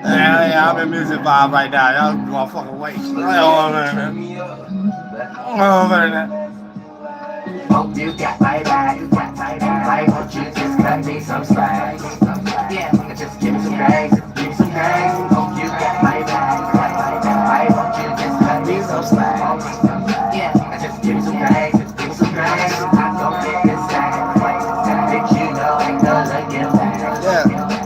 Yeah, I'm in music vibe right now. Y'all motherfucking wait. Hope you got my back. Why won't you just cut me some slack? Yeah, just give me some grace. Give me some grace. Hope you got my back. Why won't you just cut me some slack? Yeah, just give me some grace. Give me some grace. I don't get this sack. Bitch, you know ain't gonna get back.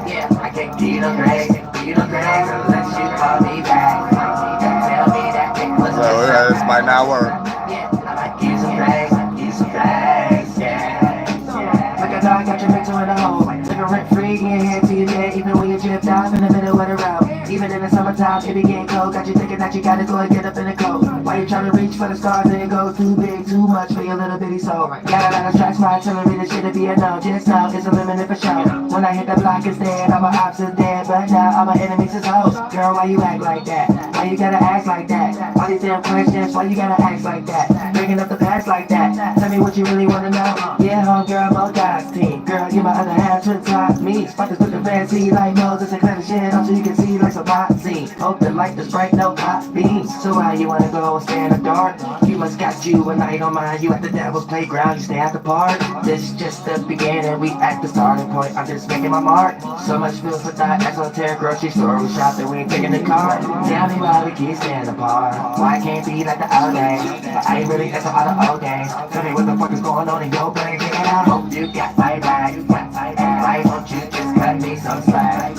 Yeah, I can't give you no grace. Give you no grace unless you call me back. Tell me that it was just a this might not work. Yeah, I might give you some grace. Give you some grace. Yeah. Like a dog got your picture in the hole. Living rent free, getting head to your bed, even when you drift off in the middle of the road. Even in the summertime, it be getting cold. Got you thinking that you gotta go and get up in the cold. Why you trying to reach for the stars and it goes too big, too much for your little bitty soul? Got a lot of tracks, my artillery, this shit to be a no. Just know it's a limit for sure. When I hit the block instead, all my ops is dead, but now all my enemies is hoes. Girl, why you act like that? Why you gotta act like that? All these damn questions, why you gotta act like that? Bringing up the past like that. Tell me what you really wanna know. Yeah, homegirl, Modocs team. Girl, you my other half, twin top me. Spot this with the fancy like Moses and clear the shit up so you can see like some hot scene. Hope the light is bright, no hot beams. So how you wanna go and stay in the dark? You must got you a night on mine. You at the devil's playground, you stay at the park. This is just the beginning, we at the starting point. I'm just making my mark. So much food for that esoteric grocery store. We shop and we ain't taking the car. Tell me why we keep staying apart. Why I can't be like the old days? But I ain't really into all the old days. Tell me what the fuck is going on in your brain. Yeah, I hope you got my back. Why won't you just cut me some slack?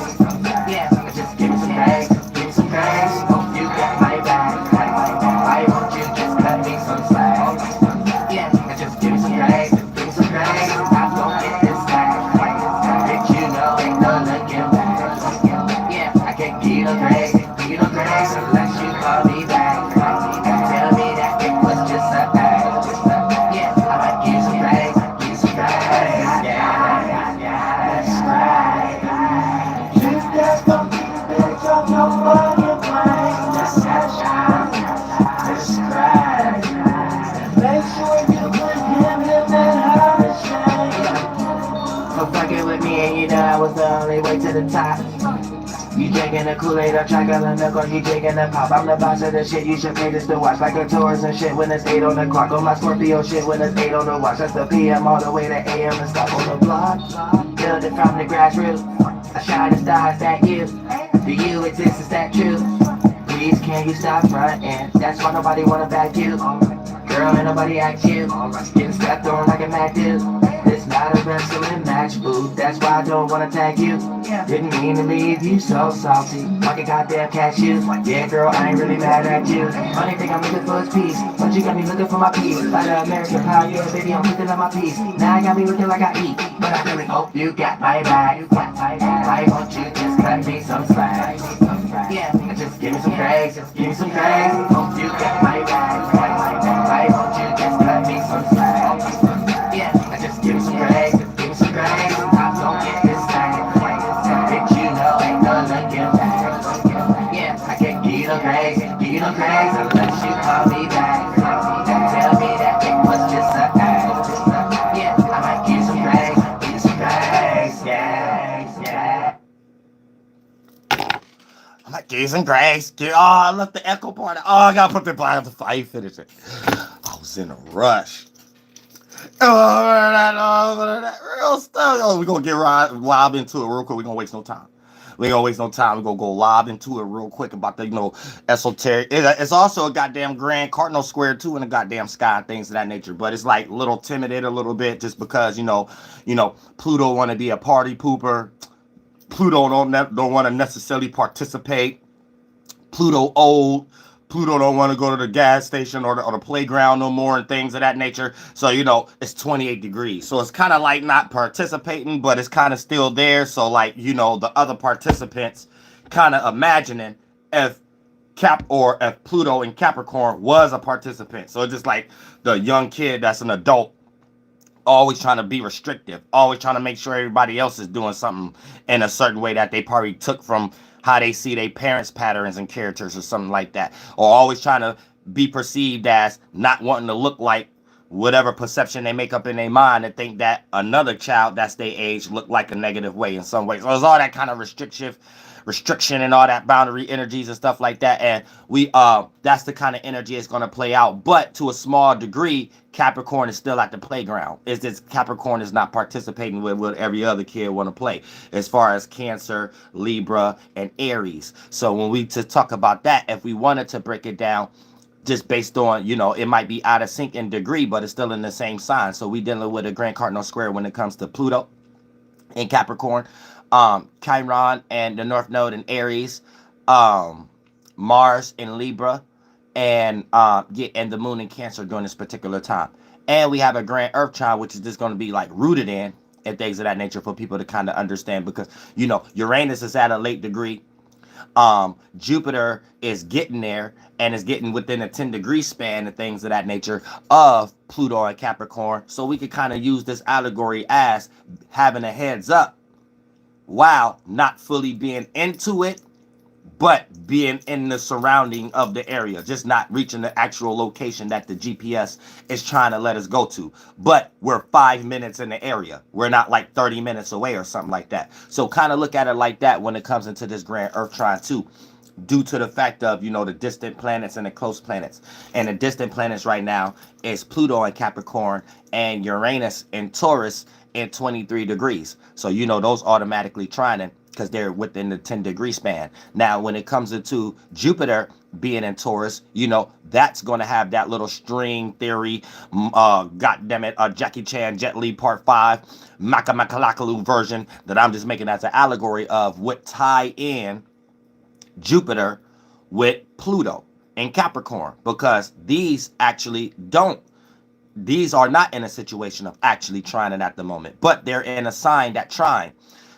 Yeah, just give me some grace. Give me some grace. Hope you got my back. Why won't you just cut me some slack? Yeah, just give me some grace. Give me some grace. I'm gonna get this back. Bitch, you know ain't no looking back. Yeah, I can't give you no grace. Give you no grace unless you call me back. Tell me that it was just a act. Yeah, I might give you some grace. Give you some grace. Yeah, that's right. Just that's gonna be the bitch of your fucking mind. That's right. That's right. Make sure you put him in that hard shame. So fucking with me and you know I was the only way to the top. You drinking the Kool-Aid or chocolate milk or you drinking the pop. I'm the boss of the shit, you should pay this to watch. Like a Taurus and shit when it's 8 on the clock. On my Scorpio shit when it's 8 on the watch. That's the PM all the way to AM and stop on the block. Build it from the grassroots. I shine the stars that you. Do you exist, is that true? Please can you stop frontin'? That's why nobody wanna back you. Girl, ain't nobody ask you. Getting stepped on like a Mac dude. It's not a wrestling match, boo. That's why I don't wanna tag you. Didn't mean to leave you so salty, like a goddamn cashew. Yeah, girl, I ain't really mad at you. Only thing I'm looking for is peace, but you got me looking for my peace. Like the American pie, yeah, baby, I'm looking at my piece. Now I got me looking like I eat, but I really hope you got my back. Why won't you just cut me some slack? Yeah, just give me some grace, just give me some grace. Hope you got my back. Why won't you just cut me some slack? Yeah, just give me some grace, just give me some grace. I'm gonna get this back. Bitch, you know ain't no looking back. Yeah, I can't give you no grace, give you no grace unless you call me back. Tell me that it was just a act. Yeah, I might give you some grace, give you some grace. Yeah. I might give you some grace. I left the echo part. Oh, I gotta put the blind to fight finish it. I was in a rush. Real stuff. Oh, we're gonna get live into it real quick. We're gonna waste no time. We ain't gonna waste no time. We're gonna go live into it real quick about the, esoteric. It's also a goddamn grand cardinal square too in the goddamn sky and things of that nature. But it's like little intimidated a little bit just because, Pluto wanna be a party pooper. Pluto don't want to necessarily participate. Pluto old. Pluto don't want to go to the gas station or the playground no more and things of that nature. So, it's 28 degrees. So it's kind of like not participating, but it's kind of still there. So like, the other participants kind of imagining if if Pluto in Capricorn was a participant. So it's just like the young kid that's an adult always trying to be restrictive, always trying to make sure everybody else is doing something in a certain way that they probably took from how they see their parents' patterns and characters or something like that. Or always trying to be perceived as not wanting to look like whatever perception they make up in their mind and think that another child that's their age look like a negative way in some way. So there's all that kind of restriction and all that boundary energies and stuff like that. And we that's the kind of energy it's going to play out. But to a small degree, Capricorn is still at the playground. Is this Capricorn is not participating with what every other kid want to play as far as Cancer, Libra, and Aries. So when we to talk about that, if we wanted to break it down, just based on, you know, it might be out of sync in degree, but it's still in the same sign. So we dealing with a grand cardinal square when it comes to Pluto in Capricorn, Chiron and the North Node in Aries, Mars in Libra, and and the Moon in Cancer during this particular time. And we have a grand Earth child, which is just going to be like rooted in and things of that nature for people to kind of understand, because you know Uranus is at a late degree. Jupiter is getting there and is getting within a 10-degree span and things of that nature of Pluto and Capricorn. So we could kind of use this allegory as having a heads up while not fully being into it, but being in the surrounding of the area, just not reaching the actual location that the GPS is trying to let us go to. But we're 5 minutes in the area. We're not like 30 minutes away or something like that. So kind of look at it like that when it comes into this grand Earth trine too, due to the fact of, you know, the distant planets and the close planets. And the distant planets right now is Pluto in Capricorn and Uranus in Taurus in 23 degrees. So, you know, those automatically trining because they're within the 10-degree span. Now, when it comes into Jupiter being in Taurus, you know, that's going to have that little string theory, goddammit, Jackie Chan, Jet Li Part 5, Makalakalu version that I'm just making as an allegory of what tie in Jupiter with Pluto in Capricorn, because these actually don't. These are not in a situation of actually trining at the moment, but they're in a sign that trine.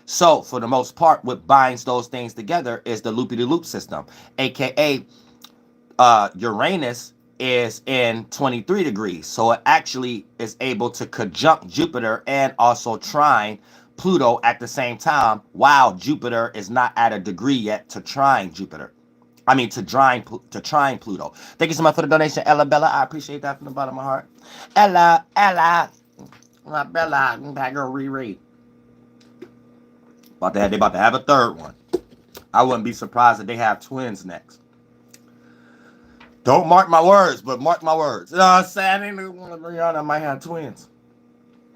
So for the most part, what binds those things together is the loopy-de-loop system, aka Uranus is in 23 degrees. So it actually is able to conjunct Jupiter and also trine Pluto at the same time, while Jupiter is not at a degree yet to trine Jupiter. I mean, to trine Pluto. Thank you so much for the donation, Ella Bella. I appreciate that from the bottom of my heart. Ella, my Bella, that girl reread. They about to have a third one. I wouldn't be surprised if they have twins next. Don't mark my words, but mark my words. You know what I'm saying? Rihanna might have twins.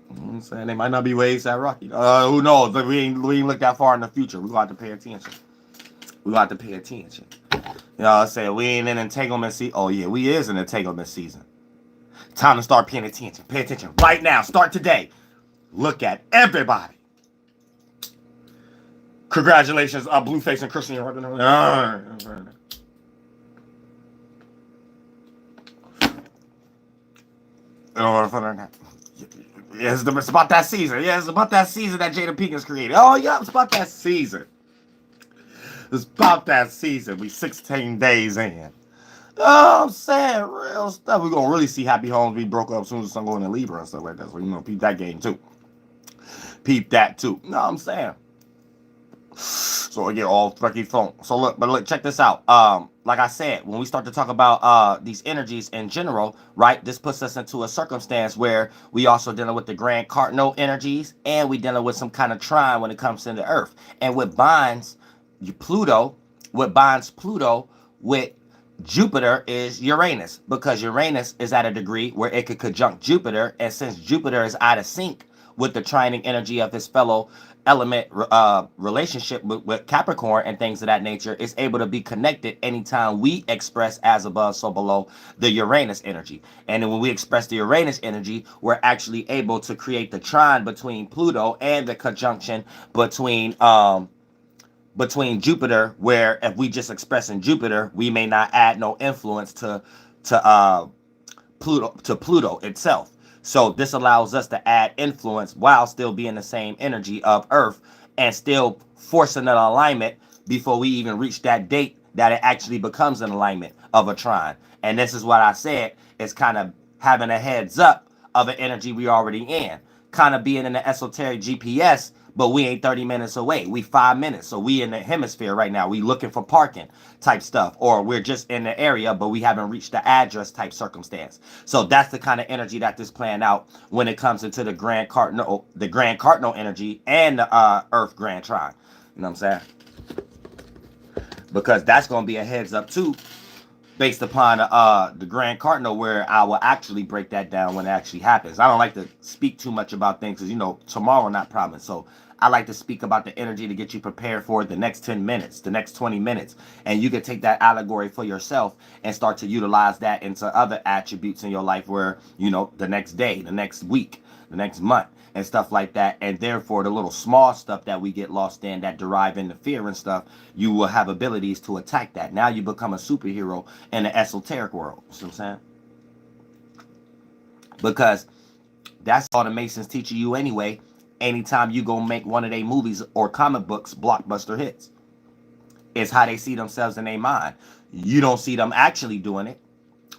You know what I'm saying? They might not be waves that rocky. Who knows? We ain't look that far in the future. We got to pay attention. You know what I'm saying? We ain't in entanglement season. Oh, yeah, we is in entanglement season. Time to start paying attention. Pay attention right now. Start today. Look at everybody. Congratulations, Blueface and Christian. It's about that season. Yeah, it's about that season that Jada Pinkins created. Oh, yeah, it's about that season. It's about that season. We 16 days in. Oh, I'm saying real stuff. We're going to really see Happy Homes be broke up as soon as the sun going in Libra and stuff like that. So, you know, peep that game, too. Peep that, too. You know what I'm saying? So I get all fucking phone. So look, check this out. Like I said, when we start to talk about these energies in general, right? This puts us into a circumstance where we also dealing with the grand cardinal energies, and we dealing with some kind of trine when it comes to the Earth. And what binds Pluto with Jupiter is Uranus, because Uranus is at a degree where it could conjunct Jupiter, and since Jupiter is out of sync with the trining energy of his fellow element relationship with Capricorn and things of that nature, is able to be connected anytime we express as above so below the Uranus energy. And then when we express the Uranus energy, we're actually able to create the trine between Pluto and the conjunction between Jupiter, where if we just express in Jupiter, we may not add no influence to Pluto itself. So this allows us to add influence while still being the same energy of Earth and still forcing an alignment before we even reach that date that it actually becomes an alignment of a trine. And this is what I said, is kind of having a heads up of an energy we already in. Kind of being in the esoteric GPS, but we ain't 30 minutes away. We 5 minutes. So we in the hemisphere right now. We looking for parking type stuff, or we're just in the area, but we haven't reached the address type circumstance. So that's the kind of energy that this playing out when it comes into the grand cardinal energy and the Earth grand trine. You know what I'm saying? Because that's going to be a heads up too, based upon the Grand Cardinal, where I will actually break that down when it actually happens. I don't like to speak too much about things because, you know, tomorrow not promised. So I like to speak about the energy to get you prepared for the next 10 minutes, the next 20 minutes. And you can take that allegory for yourself and start to utilize that into other attributes in your life where, you know, the next day, the next week, the next month, and stuff like that. And therefore, the little small stuff that we get lost in that derive into fear and stuff, you will have abilities to attack that. Now you become a superhero in the esoteric world. You see what I'm saying? Because that's all the Masons teaching you anyway. Anytime you go make one of their movies or comic books blockbuster hits, it's how they see themselves in their mind. You don't see them actually doing it.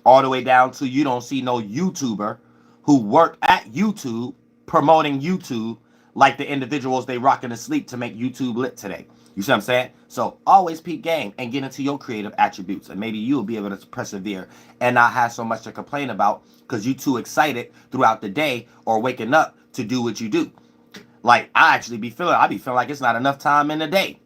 All the way down to you don't see no YouTuber who work at YouTube promoting YouTube like the individuals they rocking to sleep to make YouTube lit today. You see what I'm saying? So always peep game and get into your creative attributes, and maybe you'll be able to persevere and not have so much to complain about because you too excited throughout the day or waking up to do what you do. Like I be feeling like it's not enough time in the day.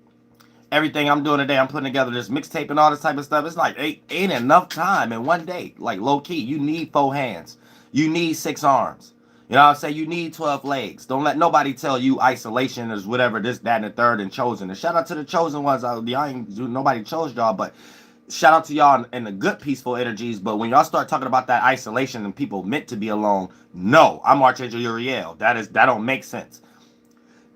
Everything I'm doing today, I'm putting together this mixtape and all this type of stuff. It's like ain't enough time in one day. Like low key, you need 4 hands. You need 6 arms. You know what I'm saying? You need 12 legs. Don't let nobody tell you isolation is whatever, this, that, and the third, and chosen. And shout out to the chosen ones. Nobody chose y'all, but shout out to y'all in the good, peaceful energies. But when y'all start talking about that isolation and people meant to be alone, no, I'm Archangel Uriel. That don't make sense.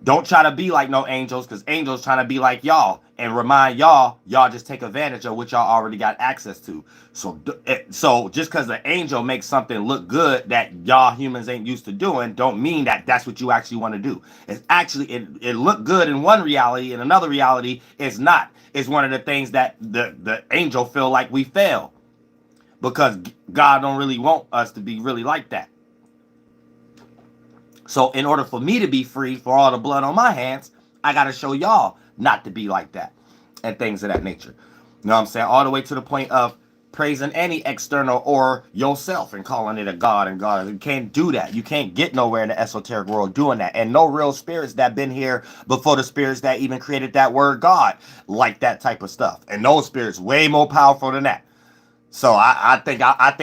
Don't try to be like no angels, because angels trying to be like y'all and remind y'all just take advantage of what y'all already got access to. So just because the angel makes something look good that y'all humans ain't used to doing, don't mean that that's what you actually want to do. It's actually, it look good in one reality, in another reality, it's not. It's one of the things that the angel feel like we fail, because God don't really want us to be really like that. So in order for me to be free for all the blood on my hands, I got to show y'all not to be like that and things of that nature. You know what I'm saying? All the way to the point of praising any external or yourself and calling it a god and God. You can't do that. You can't get nowhere in the esoteric world doing that. And no real spirits that been here before the spirits that even created that word God like that type of stuff. And those spirits way more powerful than that. So I think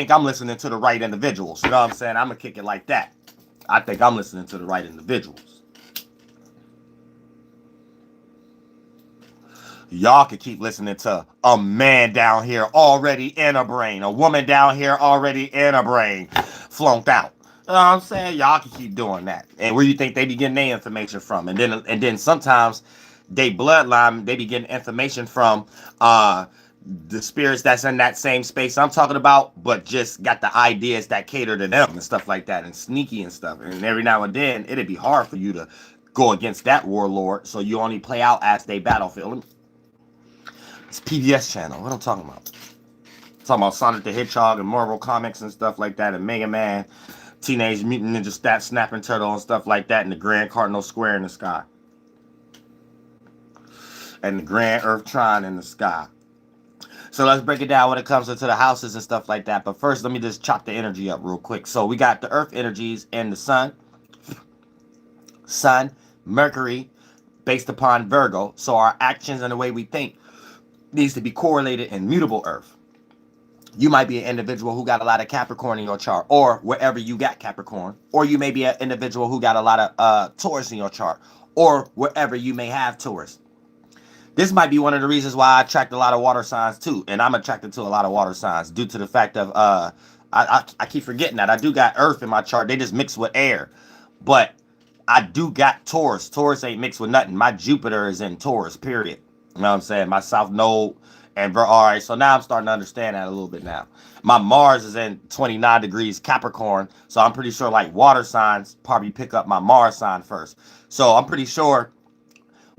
I'm listening to the right individuals. You know what I'm saying? I'm going to kick it like that. I think I'm listening to the right individuals. Y'all could keep listening to a man down here already in a brain, a woman down here already in a brain, flunked out. You know what I'm saying? Y'all can keep doing that. And where you think they be getting their information from? And then sometimes they bloodline, they be getting information from the spirits that's in that same space I'm talking about, but just got the ideas that cater to them and stuff like that, and sneaky and stuff. And every now and then it'd be hard for you to go against that warlord, so you only play out as they battlefield. It's PBS channel. What I'm talking about? I'm talking about Sonic the Hedgehog and Marvel Comics and stuff like that, and Mega Man, Teenage Mutant Ninja Snapping Turtle and stuff like that, and the Grand Cardinal Square in the sky, and the Grand Earth Trine in the sky. So let's break it down when it comes into the houses and stuff like that. But first, let me just chop the energy up real quick. So we got the earth energies and the sun, Mercury, based upon Virgo. So our actions and the way we think needs to be correlated in mutable earth. You might be an individual who got a lot of Capricorn in your chart, or wherever you got Capricorn. Or you may be an individual who got a lot of Taurus in your chart, or wherever you may have Taurus. This might be one of the reasons why I attract a lot of water signs too. And I'm attracted to a lot of water signs due to the fact of, I keep forgetting that. I do got earth in my chart. They just mix with air. But I do got Taurus. Taurus ain't mixed with nothing. My Jupiter is in Taurus, period. You know what I'm saying? My South Node and all right. So now I'm starting to understand that a little bit now. My Mars is in 29 degrees Capricorn. So I'm pretty sure like water signs probably pick up my Mars sign first. So I'm pretty sure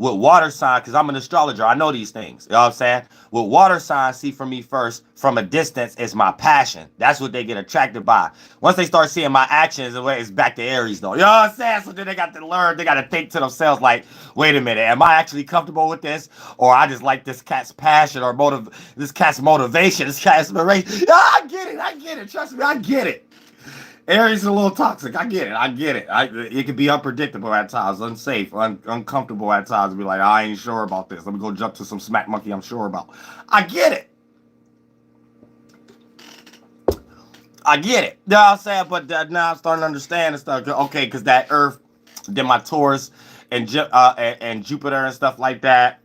with water sign, because I'm an astrologer, I know these things. You know what I'm saying? With water signs, see from me first, from a distance, is my passion. That's what they get attracted by. Once they start seeing my actions, it's back to Aries, though. You know what I'm saying? So then they got to learn, they got to think to themselves, like, wait a minute, am I actually comfortable with this? Or I just like this cat's passion or this cat's motivation, this cat's inspiration. Yeah, I get it. Trust me, I get it. Aries is a little toxic. I get it. It can be unpredictable at times, unsafe, uncomfortable at times. Be like, I ain't sure about this. Let me go jump to some smack monkey I'm sure about. I get it. You know what I'm saying? But now I'm starting to understand and stuff. Okay, because that Earth, then my Taurus and Jupiter and stuff like that.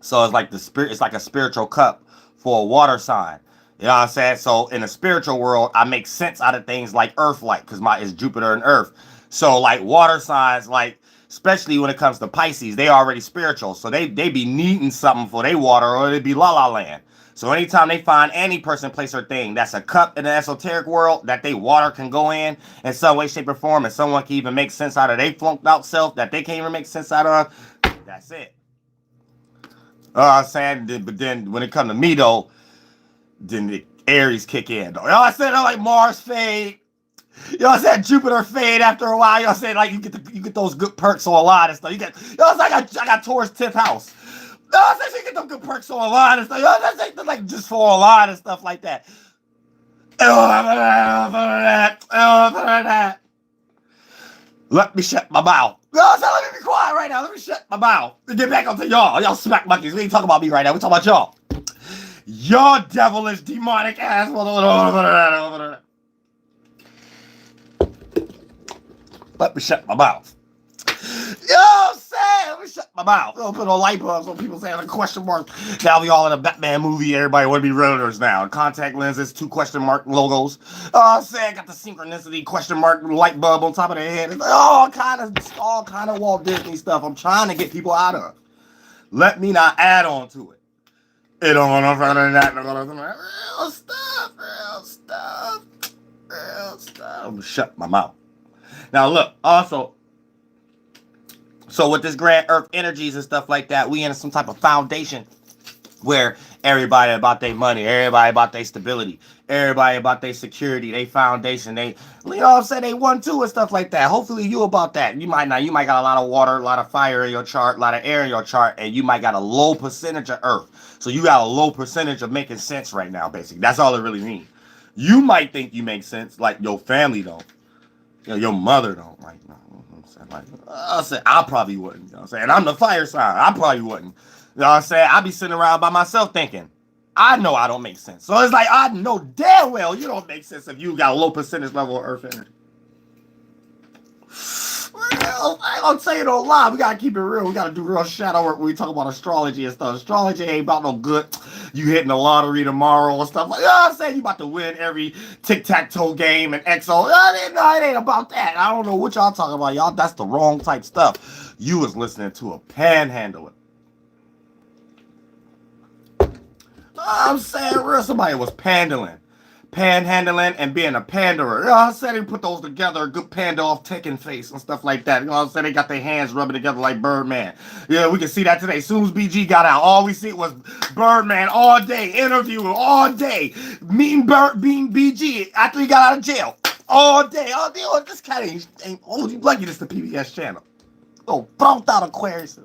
So it's like it's like a spiritual cup for a water sign. You know what I'm saying? So in the spiritual world, I make sense out of things like Earth-like, because it's Jupiter and Earth. So like water signs, like especially when it comes to Pisces, they already spiritual. So they be needing something for their water, or they be la la land. So anytime they find any person, place, or thing that's a cup in the esoteric world that they water can go in some way, shape, or form, and someone can even make sense out of their flunked out self that they can't even make sense out of, that's it. I'm saying, but then when it comes to me though, then the Aries kick in though. You know what I'm saying? Like Mars fade. You know what I'm saying? Jupiter fade after a while. You know what I'm saying? Like you get those good perks on a lot and stuff. You know what I'm saying? I got Taurus 10th house. You know what I'm saying? So you get them good perks on a lot and stuff. You know what I'm saying? Like just for a lot and stuff like that. Let me shut my mouth. You know what I'm saying? Let me be quiet right now. Let me shut my mouth. Get back onto y'all. Y'all smack monkeys. We ain't talking about me right now. We talking about y'all. Your devilish, demonic ass. Let me shut my mouth. You know what I'm saying? Let me shut my mouth. Don't put on light bulbs when people say a question mark. Now we all in a Batman movie. Everybody want to be rollers now. Contact lenses, 2 question mark logos. Oh, I'm saying got the synchronicity question mark light bulb on top of their head. It's like all kind of Walt Disney stuff. I'm trying to get people out of. Let me not add on to it. It don't want no further than that. Real stuff. I'm gonna shut my mouth. Now look, also, so with this grand Earth energies and stuff like that, we in some type of foundation where everybody about their money, everybody about their stability, everybody about their security, their foundation, you know what I'm saying, they 1-2 and stuff like that. Hopefully you about that. You might not. You might got a lot of water, a lot of fire in your chart, a lot of air in your chart, and you might got a low percentage of Earth. So you got a low percentage of making sense right now, basically. That's all it really means. You might think you make sense, like your family don't. You know, your mother don't. Like, no, I'm saying, like, I said, I probably wouldn't. You know what I'm saying? I'm the fire sign. I probably wouldn't. You know what I'm saying? I be sitting around by myself thinking, I know I don't make sense. So it's like, I know damn well you don't make sense if you got a low percentage level of Earth energy. Well, I ain't gonna tell you no lie. We gotta keep it real. We gotta do real shadow work when we talk about astrology and stuff. Astrology ain't about no good. You hitting the lottery tomorrow or stuff like that. You know what I'm saying? You about to win every tic-tac-toe game and XO. No, it ain't about that. I don't know what y'all talking about, y'all. That's the wrong type stuff. You was listening to a panhandler. I'm saying real. Somebody was panhandling and being a panderer. You know what I'm saying? They put those together, a good panda off taking face and stuff like that. You know what I'm saying? They got their hands rubbing together like Birdman. Yeah, we can see that today. As soon as BG got out, all we see was Birdman all day, interviewing all day, meeting BG after he got out of jail. All day. Oh, this cat ain't you lucky this the PBS channel. Oh, thronked out Aquarius.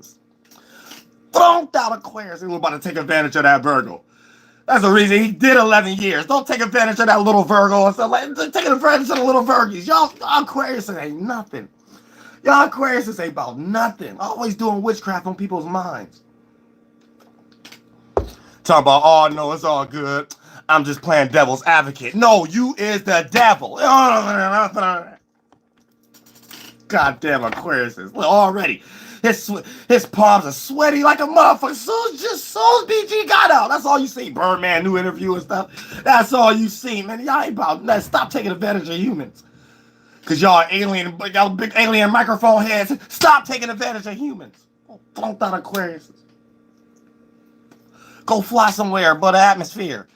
We're about to take advantage of that Virgo. That's the reason he did 11 years. Don't take advantage of that little Virgo and stuff like that. Take advantage of the little Virgos. Y'all Aquarius ain't nothing. Y'all Aquarius ain't about nothing. Always doing witchcraft on people's minds. Talking about, oh no, it's all good. I'm just playing devil's advocate. No, you is the devil. Goddamn Aquarius is already. His palms are sweaty like a motherfucker. Soon as BG got out, that's all you see. Birdman, new interview and stuff. That's all you see, man. Y'all ain't about nothing. Stop taking advantage of humans. Cause y'all big alien microphone heads. Stop taking advantage of humans. Flunked out Aquarius. Go fly somewhere but the atmosphere.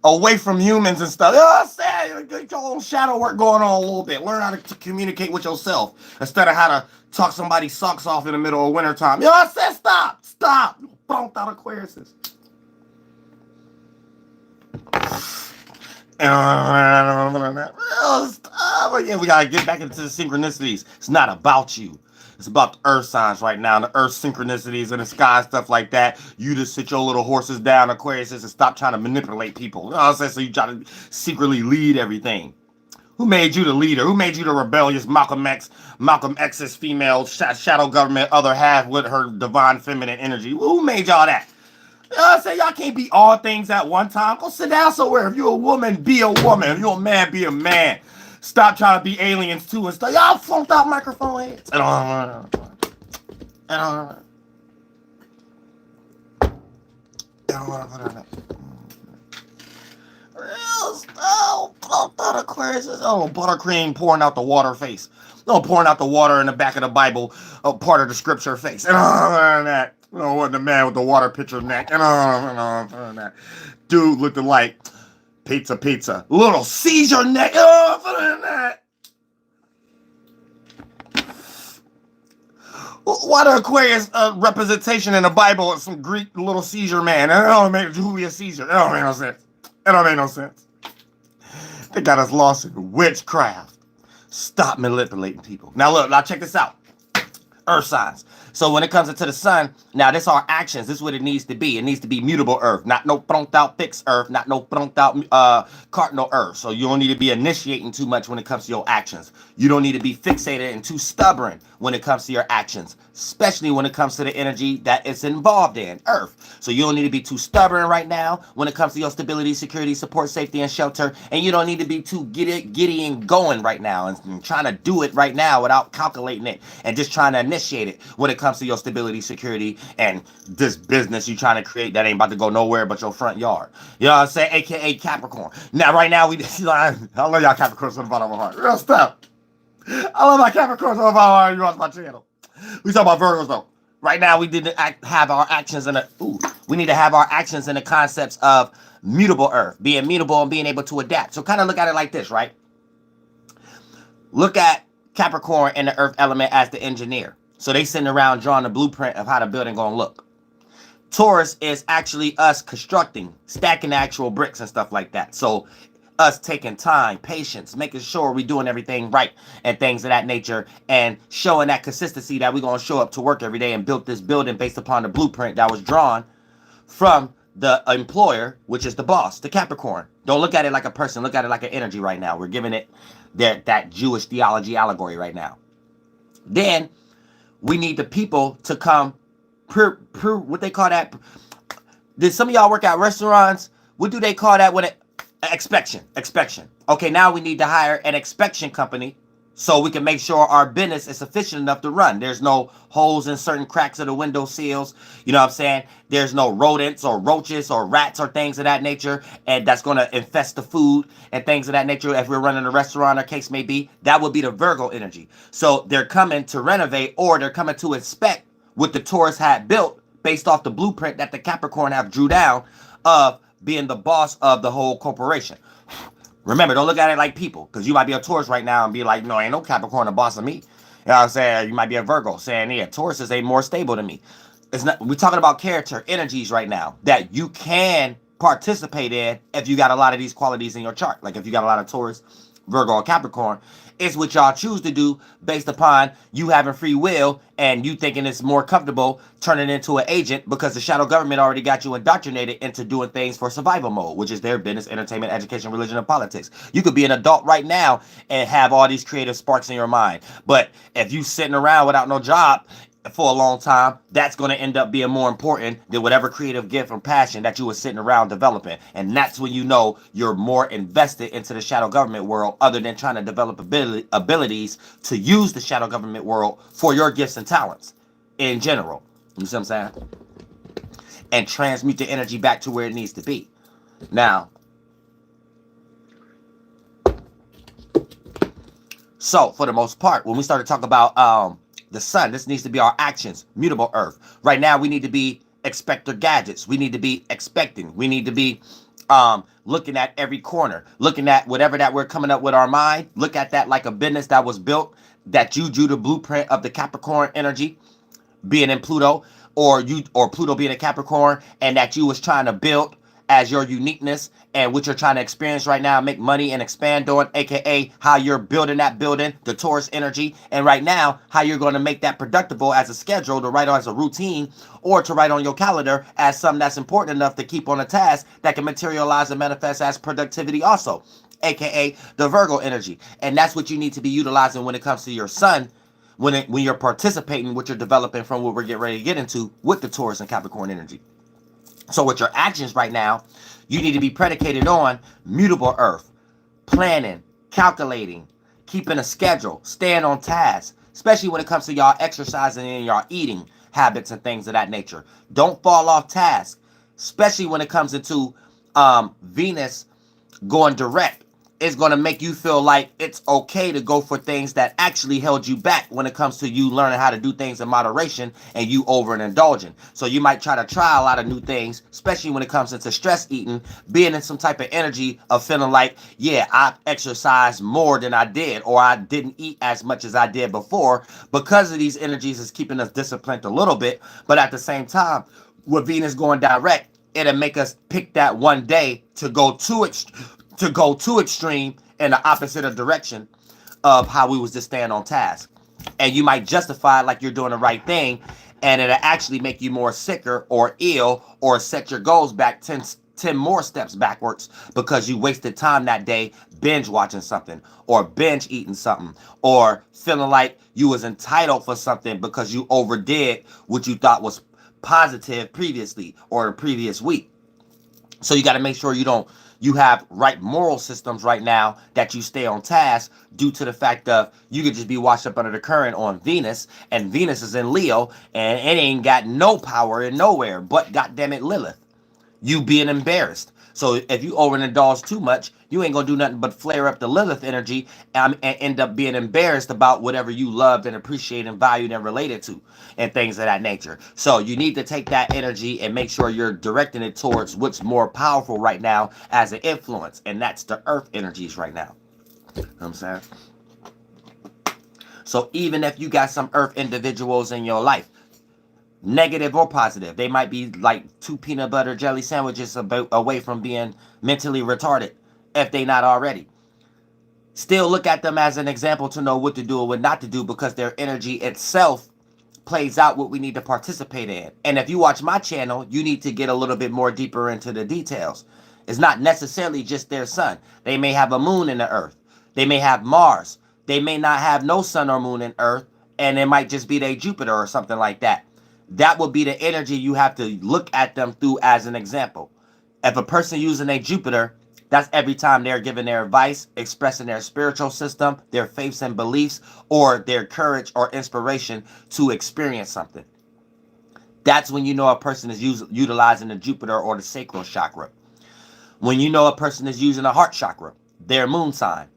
away from humans and stuff. You know what I'm saying? Get your own shadow work going on a little bit. Learn how to communicate with yourself instead of how to talk somebody's socks off in the middle of wintertime. You know what I'm saying? Stop. Stop. Don't out Aquariuses. Yeah, we gotta get back into the synchronicities. It's not about you. It's about the earth signs right now, the earth synchronicities in the sky, stuff like that. You just sit your little horses down, Aquarius, and stop trying to manipulate people. You know what I'm saying? So you try to secretly lead everything. Who made you the leader? Who made you the rebellious Malcolm X? Malcolm X's female shadow government other half with her divine feminine energy. Who made y'all that? You know what I'm saying? Y'all can't be all things at one time. Go sit down somewhere. If you're a woman, be a woman. If you're a man, be a man. Stop trying to be aliens too and stuff. Y'all flunked out microphone heads. Oh, buttercream pouring out the water face. No, pouring out the water in the back of the Bible, part of the scripture face. That. Oh, what the man with the water pitcher neck. Dude looked like pizza. Little Caesar neck. Why the Aquarius representation in the Bible is some Greek little Caesar man? It don't make Julius Caesar. It don't make no sense. It don't make no sense. They got us lost in witchcraft. Stop manipulating people. Now look, now check this out. Earth signs. So when it comes into the sun, now this are actions. This is what it needs to be. It needs to be mutable earth, not no thronked out fixed earth, not no thronked out cardinal earth. So you don't need to be initiating too much when it comes to your actions. You don't need to be fixated and too stubborn when it comes to your actions, especially when it comes to the energy that it's involved in, earth. So you don't need to be too stubborn right now when it comes to your stability, security, support, safety, and shelter. And you don't need to be too giddy and going right now and trying to do it right now without calculating it and just trying to initiate it when it comes to your stability, security, and this business you trying to create that ain't about to go nowhere but your front yard. You know what I'm saying? AKA Capricorn. Now, right now, I love y'all Capricorns from the bottom of my heart. Real stuff. I love my Capricorns from the bottom of my heart. You watch my channel. We talk about Virgos, though. Right now, we didn't have our actions in we need to have our actions in the concepts of mutable earth, being mutable and being able to adapt. So kind of look at it like this, right? Look at Capricorn and the earth element as the engineer. So they sitting around drawing the blueprint of how the building gonna look. Taurus is actually us constructing, stacking the actual bricks and stuff like that. So us taking time, patience, making sure we're doing everything right and things of that nature, and showing that consistency that we're going to show up to work every day and build this building based upon the blueprint that was drawn from the employer, which is the boss, the Capricorn. Don't look at it like a person. Look at it like an energy right now. We're giving it that Jewish theology allegory right now. Then we need the people to come, what they call that? Did some of y'all work at restaurants? What do they call that when it? Inspection. Okay, now we need to hire an inspection company so we can make sure our business is sufficient enough to run. There's no holes in certain cracks of the window sills. You know what I'm saying? There's no rodents or roaches or rats or things of that nature, and that's going to infest the food and things of that nature. If we're running a restaurant or case may be, that would be the Virgo energy. So they're coming to renovate, or they're coming to inspect what the Taurus had built based off the blueprint that the Capricorn have drew down of being the boss of the whole corporation. Remember, don't look at it like people, because you might be a Taurus right now and be like, no, ain't no Capricorn the boss of me. You know what I'm saying? You might be a Virgo saying, yeah, Taurus ain't more stable than me. It's not. We're talking about character, energies right now that you can participate in if you got a lot of these qualities in your chart. Like if you got a lot of Taurus, Virgo, or Capricorn, it's what y'all choose to do based upon you having free will and you thinking it's more comfortable turning into an agent because the shadow government already got you indoctrinated into doing things for survival mode, which is their business, entertainment, education, religion, and politics. You could be an adult right now and have all these creative sparks in your mind. But if you sitting around without no job for a long time, that's going to end up being more important than whatever creative gift or passion that you were sitting around developing. And that's when you know you're more invested into the shadow government world, other than trying to develop abilities to use the shadow government world for your gifts and talents in general. You see what I'm saying? And transmute the energy back to where it needs to be. Now, so for the most part, when we start to talk about the sun, this needs to be our actions, mutable earth. Right now, we need to be expector gadgets. We need to be expecting. We need to be looking at every corner, looking at whatever that we're coming up with our mind. Look at that like a business that was built, that you drew the blueprint of the Capricorn energy being in Pluto, or Pluto being a Capricorn, and that you was trying to build as your uniqueness and what you're trying to experience right now, make money and expand on, aka how you're building that building, the Taurus energy, and right now how you're going to make that productible as a schedule to write on as a routine, or to write on your calendar as something that's important enough to keep on a task that can materialize and manifest as productivity also, aka the Virgo energy. And that's what you need to be utilizing when it comes to your sun, when you're participating, what you're developing from what we're getting ready to get into with the Taurus and Capricorn energy. So with your actions right now, you need to be predicated on mutable earth, planning, calculating, keeping a schedule, staying on task, especially when it comes to y'all exercising and y'all eating habits and things of that nature. Don't fall off task, especially when it comes into Venus going direct. It's going to make you feel like it's okay to go for things that actually held you back when it comes to you learning how to do things in moderation and you over and indulging. So you might try to try a lot of new things, especially when it comes into stress eating, being in some type of energy of feeling like, yeah, I exercised more than I did, or I didn't eat as much as I did before, because of these energies is keeping us disciplined a little bit. But at the same time, with Venus going direct, it'll make us pick that one day to go too extreme in the opposite of direction of how we was just staying on task. And you might justify like you're doing the right thing, and it'll actually make you more sicker or ill, or set your goals back 10 more steps backwards because you wasted time that day binge watching something, or binge eating something, or feeling like you was entitled for something because you overdid what you thought was positive previously or the previous week. So you got to make sure you have right moral systems right now, that you stay on task, due to the fact of you could just be washed up under the current on Venus, and Venus is in Leo, and it ain't got no power in nowhere but goddamn it Lilith. You being embarrassed. So if you overindulge too much, you ain't gonna do nothing but flare up the Lilith energy, and end up being embarrassed about whatever you loved and appreciated and valued and related to, and things of that nature. So you need to take that energy and make sure you're directing it towards what's more powerful right now as an influence, and that's the Earth energies right now. You know what I'm saying? So even if you got some Earth individuals in your life, negative or positive, they might be like 2 peanut butter jelly sandwiches away from being mentally retarded, if they not already. Still look at them as an example to know what to do and what not to do, because their energy itself plays out what we need to participate in. And if you watch my channel, you need to get a little bit more deeper into the details. It's not necessarily just their sun. They may have a moon in the earth. They may have Mars. They may not have no sun or moon in earth, and it might just be their Jupiter or something like that. That would be the energy you have to look at them through as an example. If a person using a Jupiter, that's every time they're giving their advice, expressing their spiritual system, their faiths and beliefs, or their courage or inspiration to experience something. That's when you know a person is utilizing the Jupiter or the sacral chakra. When you know a person is using a heart chakra, their moon sign,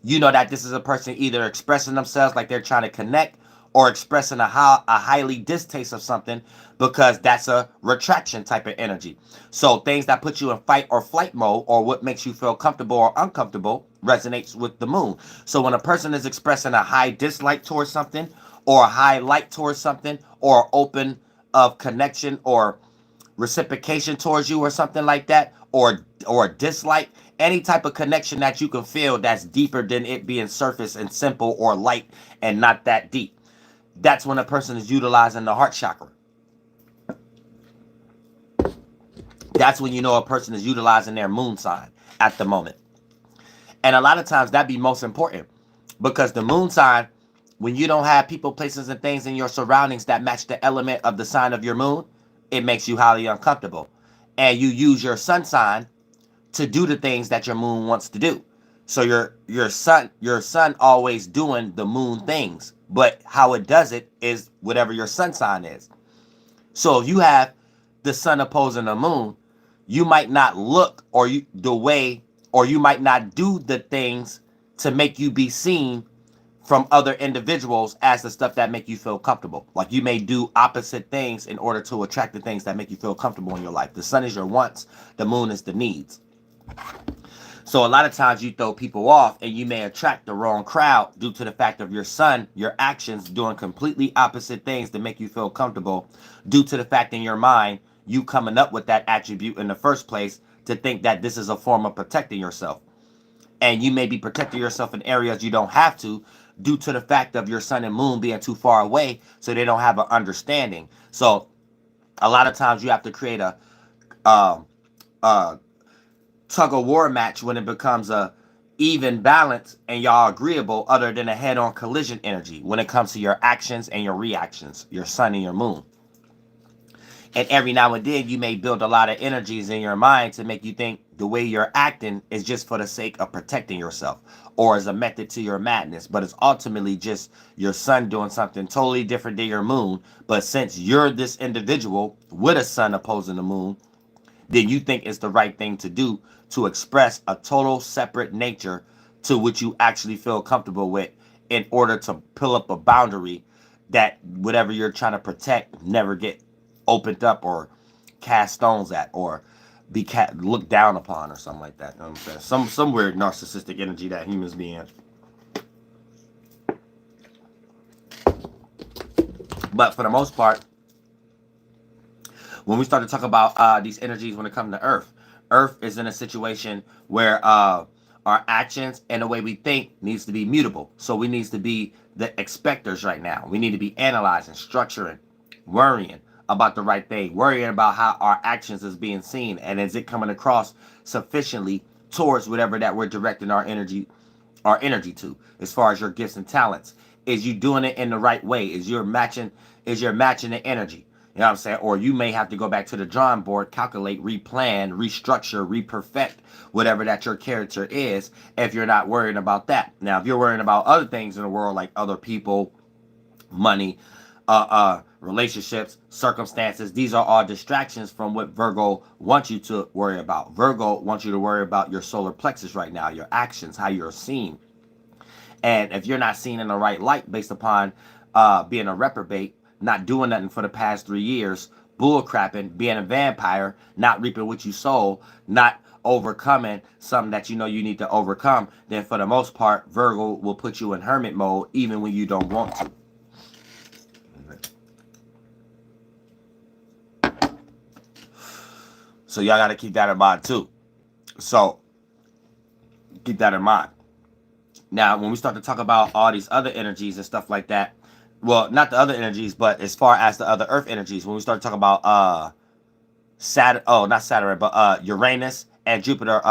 you know that this is a person either expressing themselves like they're trying to connect, or expressing a highly distaste of something, because that's a retraction type of energy. So things that put you in fight or flight mode, or what makes you feel comfortable or uncomfortable, resonates with the moon. So when a person is expressing a high dislike towards something, or a high like towards something, or open of connection or reciprocation towards you or something like that, or dislike, any type of connection that you can feel that's deeper than it being surface and simple or light and not that deep, that's when a person is utilizing the heart chakra. That's when you know a person is utilizing their moon sign at the moment. And a lot of times that be most important, because the moon sign, when you don't have people, places, and things in your surroundings that match the element of the sign of your moon, it makes you highly uncomfortable. And you use your sun sign to do the things that your moon wants to do. So your sun always doing the moon things, but how it does it is whatever your sun sign is. So if you have the sun opposing the moon, you might not look or you might not do the things to make you be seen from other individuals as the stuff that make you feel comfortable. Like you may do opposite things in order to attract the things that make you feel comfortable in your life. The sun is your wants, the moon is the needs. So a lot of times you throw people off and you may attract the wrong crowd due to the fact of your sun, your actions doing completely opposite things to make you feel comfortable, due to the fact in your mind you coming up with that attribute in the first place to think that this is a form of protecting yourself. And you may be protecting yourself in areas you don't have to, due to the fact of your sun and moon being too far away, so they don't have an understanding. So a lot of times you have to create um, a tug of war match when it becomes a even balance and y'all agreeable, other than a head-on collision energy when it comes to your actions and your reactions, your sun and your moon. And every now and then you may build a lot of energies in your mind to make you think the way you're acting is just for the sake of protecting yourself, or as a method to your madness, but it's ultimately just your sun doing something totally different than your moon. But since you're this individual with a sun opposing the moon, then you think it's the right thing to do to express a total separate nature to which you actually feel comfortable with, in order to pull up a boundary that whatever you're trying to protect never get opened up or cast stones at, or be looked down upon or something like that. You know what I'm saying? Some weird narcissistic energy that humans be in. But for the most part, when we start to talk about these energies when it comes to Earth is in a situation where our actions and the way we think needs to be mutable. So we needs to be the expectors right now. We need to be analyzing, structuring, worrying about the right thing, worrying about how our actions is being seen, and is it coming across sufficiently towards whatever that we're directing our energy to, as far as your gifts and talents. Is you doing it in the right way? Is you're matching the energy? You know what I'm saying? Or you may have to go back to the drawing board, calculate, replan, restructure, reperfect whatever that your character is, if you're not worrying about that. Now, if you're worrying about other things in the world, like other people, money, relationships, circumstances, these are all distractions from what Virgo wants you to worry about. Virgo wants you to worry about your solar plexus right now, your actions, how you're seen. And if you're not seen in the right light based upon being a reprobate, not doing nothing for the past 3 years, bull crapping, being a vampire, not reaping what you sow, not overcoming something that you know you need to overcome, then for the most part, Virgo will put you in hermit mode even when you don't want to. So y'all got to keep that in mind too. So keep that in mind. Now, when we start to talk about all these other energies and stuff like that, well, not the other energies, but as far as the other Earth energies, when we start to talk about Saturn, oh, not Saturn, but Uranus and Jupiter.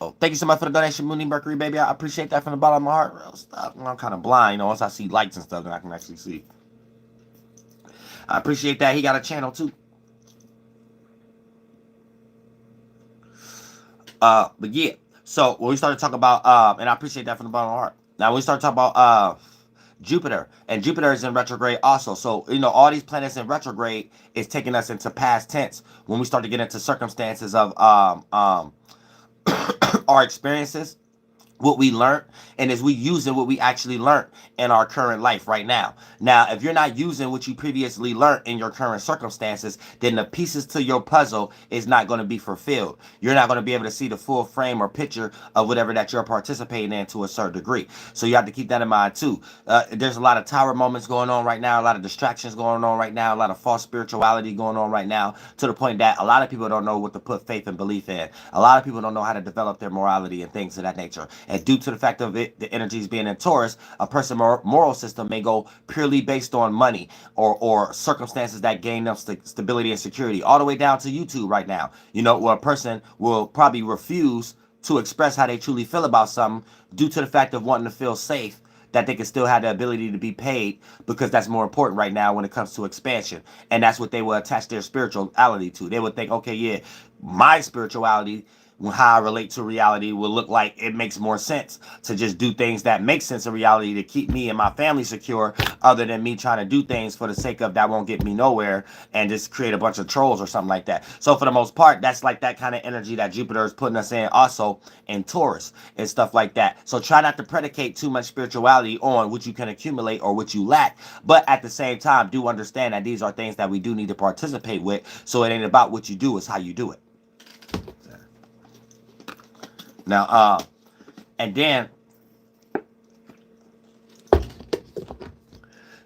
Oh, thank you so much for the donation, Moony Mercury, baby. I appreciate that from the bottom of my heart. Real stuff. I'm kind of blind, you know. Once I see lights and stuff, then I can actually see. I appreciate that. He got a channel too. But yeah. So when we started talking about, and I appreciate that from the bottom of my heart. Now when we start talking about Jupiter, and Jupiter is in retrograde also. So, you know, all these planets in retrograde is taking us into past tense when we start to get into circumstances of our experiences, what we learned, and is we using what we actually learned in our current life right now. Now, if you're not using what you previously learned in your current circumstances, then the pieces to your puzzle is not going to be fulfilled. You're not going to be able to see the full frame or picture of whatever that you're participating in to a certain degree. So you have to keep that in mind too. There's a lot of tower moments going on right now, a lot of distractions going on right now, a lot of false spirituality going on right now, to the point that a lot of people don't know what to put faith and belief in. A lot of people don't know how to develop their morality and things of that nature. And due to the fact of it, the energies being in Taurus, a person's moral system may go purely based on money or circumstances that gain them stability and security, all the way down to YouTube right now. You know, where a person will probably refuse to express how they truly feel about something due to the fact of wanting to feel safe, that they can still have the ability to be paid, because that's more important right now when it comes to expansion. And that's what they will attach their spirituality to. They would think, okay, yeah, my spirituality, how I relate to reality, will look like it makes more sense to just do things that make sense in reality to keep me and my family secure, other than me trying to do things for the sake of that won't get me nowhere and just create a bunch of trolls or something like that. So for the most part, that's like that kind of energy that Jupiter is putting us in also in Taurus and stuff like that. So try not to predicate too much spirituality on what you can accumulate or what you lack, but at the same time do understand that these are things that we do need to participate with. So it ain't about what you do, it's how you do it. Now, and then,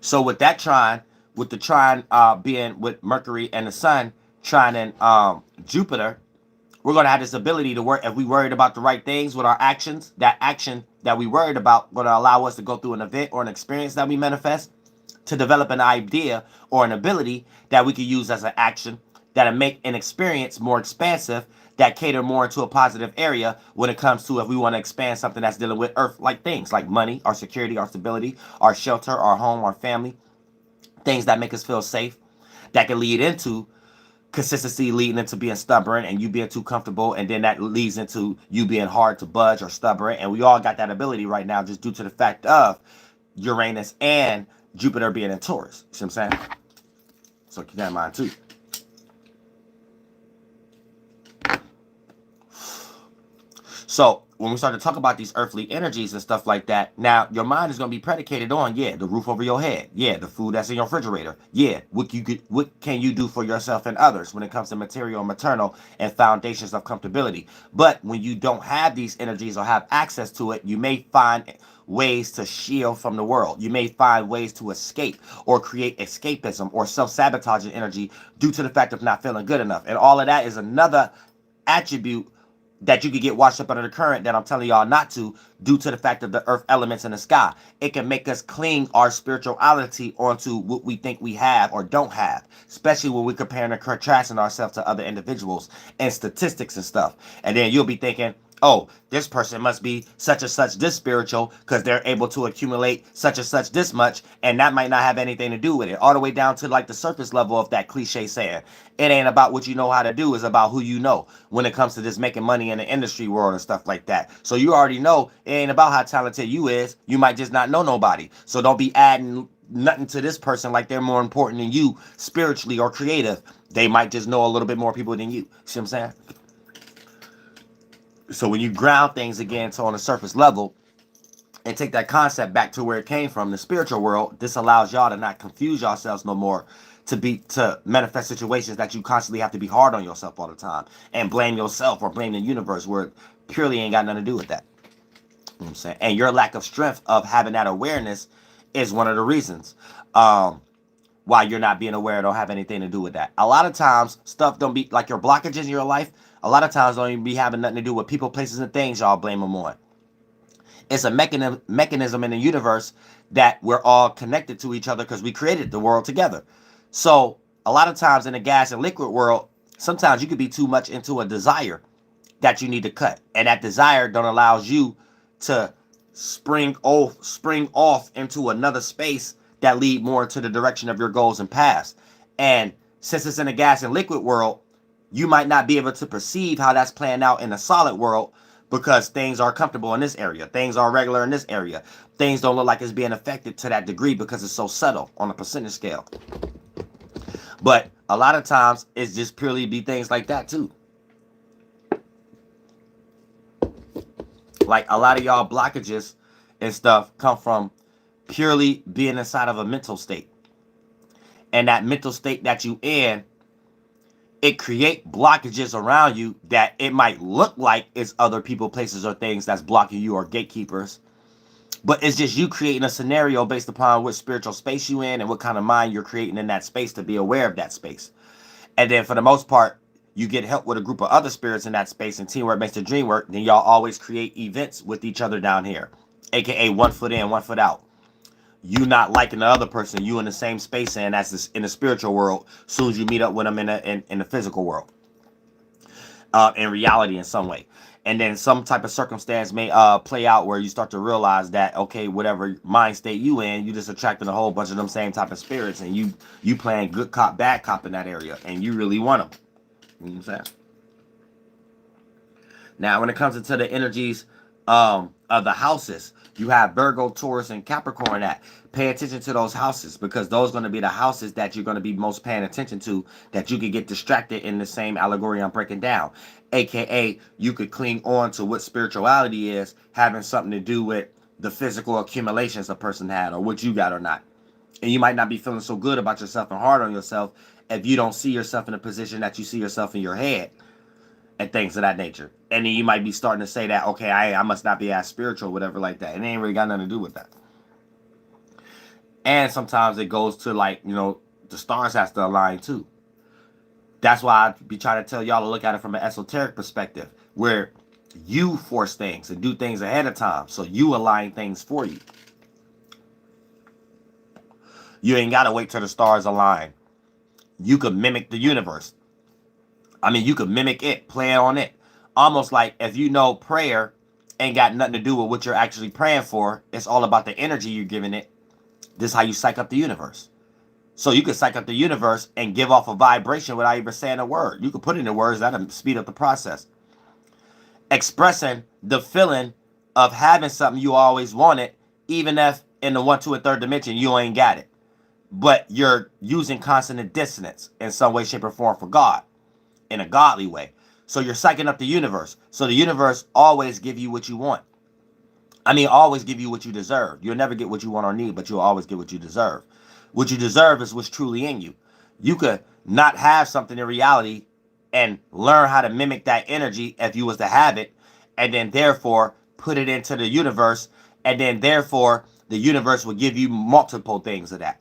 so with that trine, with the trine being with Mercury and the Sun, trine and Jupiter, we're going to have this ability to work. If we worried about the right things with our actions, that action that we worried about going to allow us to go through an event or an experience that we manifest, to develop an idea or an ability that we could use as an action that'll make an experience more expansive, that cater more into a positive area when it comes to if we want to expand something that's dealing with earth like things like money, our security, our stability, our shelter, our home, our family, things that make us feel safe, that can lead into consistency, leading into being stubborn and you being too comfortable, and then that leads into you being hard to budge or stubborn. And we all got that ability right now just due to the fact of Uranus and Jupiter being in Taurus. You see what I'm saying? So keep that in mind too. So when we start to talk about these earthly energies and stuff like that, now your mind is going to be predicated on, yeah, the roof over your head, yeah, the food that's in your refrigerator, yeah, what can you do for yourself and others when it comes to material, maternal, and foundations of comfortability. But when you don't have these energies or have access to it, you may find ways to shield from the world. You may find ways to escape or create escapism or self-sabotaging energy due to the fact of not feeling good enough. And all of that is another attribute that you could get washed up under the current that I'm telling y'all not to, due to the fact of the earth elements in the sky. It can make us cling our spirituality onto what we think we have or don't have, especially when we're comparing and contrasting ourselves to other individuals and statistics and stuff. And then you'll be thinking, oh, this person must be such and such this spiritual because they're able to accumulate such and such this much, and that might not have anything to do with it. All the way down to like the surface level of that cliche saying, it ain't about what you know how to do, it's about who you know when it comes to this making money in the industry world and stuff like that. So you already know it ain't about how talented you is. You might just not know nobody. So don't be adding nothing to this person like they're more important than you spiritually or creative. They might just know a little bit more people than you. See what I'm saying? So when you ground things again to on a surface level and take that concept back to where it came from, the spiritual world, this allows y'all to not confuse yourselves no more, to manifest situations that you constantly have to be hard on yourself all the time and blame yourself or blame the universe, where it purely ain't got nothing to do with that. You know what I'm saying? And your lack of strength of having that awareness is one of the reasons why you're not being aware. It don't have anything to do with that. A lot of times stuff don't be like your blockages in your life. A lot of times don't even be having nothing to do with people, places, and things y'all blame them on. It's a mechanism in the universe that we're all connected to each other because we created the world together. So a lot of times in the gas and liquid world, sometimes you could be too much into a desire that you need to cut. And that desire don't allows you to spring off into another space that lead more to the direction of your goals and paths. And since it's in the gas and liquid world, you might not be able to perceive how that's playing out in the solid world because things are comfortable in this area. Things are regular in this area. Things don't look like it's being affected to that degree because it's so subtle on a percentage scale. But a lot of times it's just purely be things like that too. Like a lot of y'all blockages and stuff come from purely being inside of a mental state. And that mental state that you in, it create blockages around you that it might look like it's other people, places, or things that's blocking you or gatekeepers. But it's just you creating a scenario based upon what spiritual space you in and what kind of mind you're creating in that space to be aware of that space. And then for the most part, you get help with a group of other spirits in that space, and teamwork makes the dream work. Then y'all always create events with each other down here, aka 1 foot in, 1 foot out. You not liking the other person, you in the same space, and that's in the spiritual world. Soon as you meet up with them in the physical world, in reality, in some way, and then some type of circumstance may play out where you start to realize that, okay, whatever mind state you in, you just attracting a whole bunch of them same type of spirits, and you playing good cop, bad cop in that area, and you really want them. You know what I'm saying? Now, when it comes into the energies of the houses, you have Virgo, Taurus, and Capricorn at. Pay attention to those houses because those are going to be the houses that you're going to be most paying attention to, that you could get distracted in the same allegory I'm breaking down. AKA, you could cling on to what spirituality is, having something to do with the physical accumulations a person had or what you got or not. And you might not be feeling so good about yourself and hard on yourself if you don't see yourself in a position that you see yourself in your head. and things of that nature. And then you might be starting to say that, okay, I must not be as spiritual, whatever like that. It ain't really got nothing to do with that. And sometimes it goes to like, the stars has to align too. That's why I be trying to tell y'all to look at it from an esoteric perspective, where you force things and do things ahead of time. So you align things for you. You ain't got to wait till the stars align. You could mimic the universe. I mean, you could mimic it, play on it. Almost like if you know prayer ain't got nothing to do with what you're actually praying for. It's all about the energy you're giving it. This is how you psych up the universe. So you could psych up the universe and give off a vibration without even saying a word. You could put it into words that'll speed up the process. Expressing the feeling of having something you always wanted, even if in the 1, 2, and 3rd dimension you ain't got it. But you're using consonant dissonance in some way, shape, or form for God, in a godly way. So you're psyching up the universe. So the universe always give you what you want. I mean, always give you what you deserve. You'll never get what you want or need, but you'll always get what you deserve. What you deserve is what's truly in you. You could not have something in reality and learn how to mimic that energy if you was to have it, and then therefore put it into the universe, and then therefore the universe will give you multiple things of that.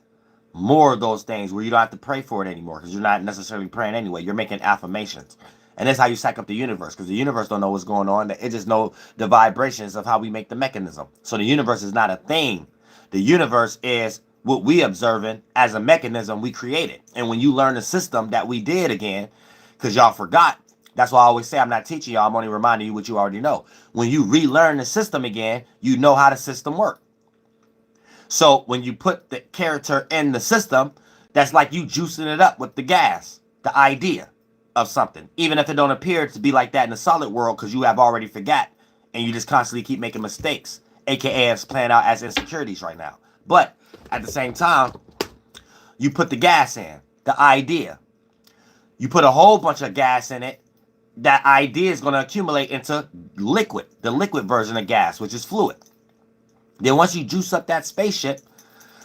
More of those things where you don't have to pray for it anymore because you're not necessarily praying anyway. You're making affirmations. And that's how you psych up the universe, because the universe don't know what's going on. It just know the vibrations of how we make the mechanism. So the universe is not a thing. The universe is what we observing as a mechanism we created. And when you learn the system that we did again, because y'all forgot, that's why I always say I'm not teaching y'all, I'm only reminding you what you already know. When you relearn the system again, you know how the system works. So when you put the character in the system, that's like you juicing it up with the gas, the idea of something, even if it don't appear to be like that in the solid world, because you have already forgot and you just constantly keep making mistakes, aka it's playing out as insecurities right now. But at the same time, you put the gas in, the idea. You put a whole bunch of gas in it, that idea is going to accumulate into liquid, the liquid version of gas, which is fluid. Then once you juice up that spaceship,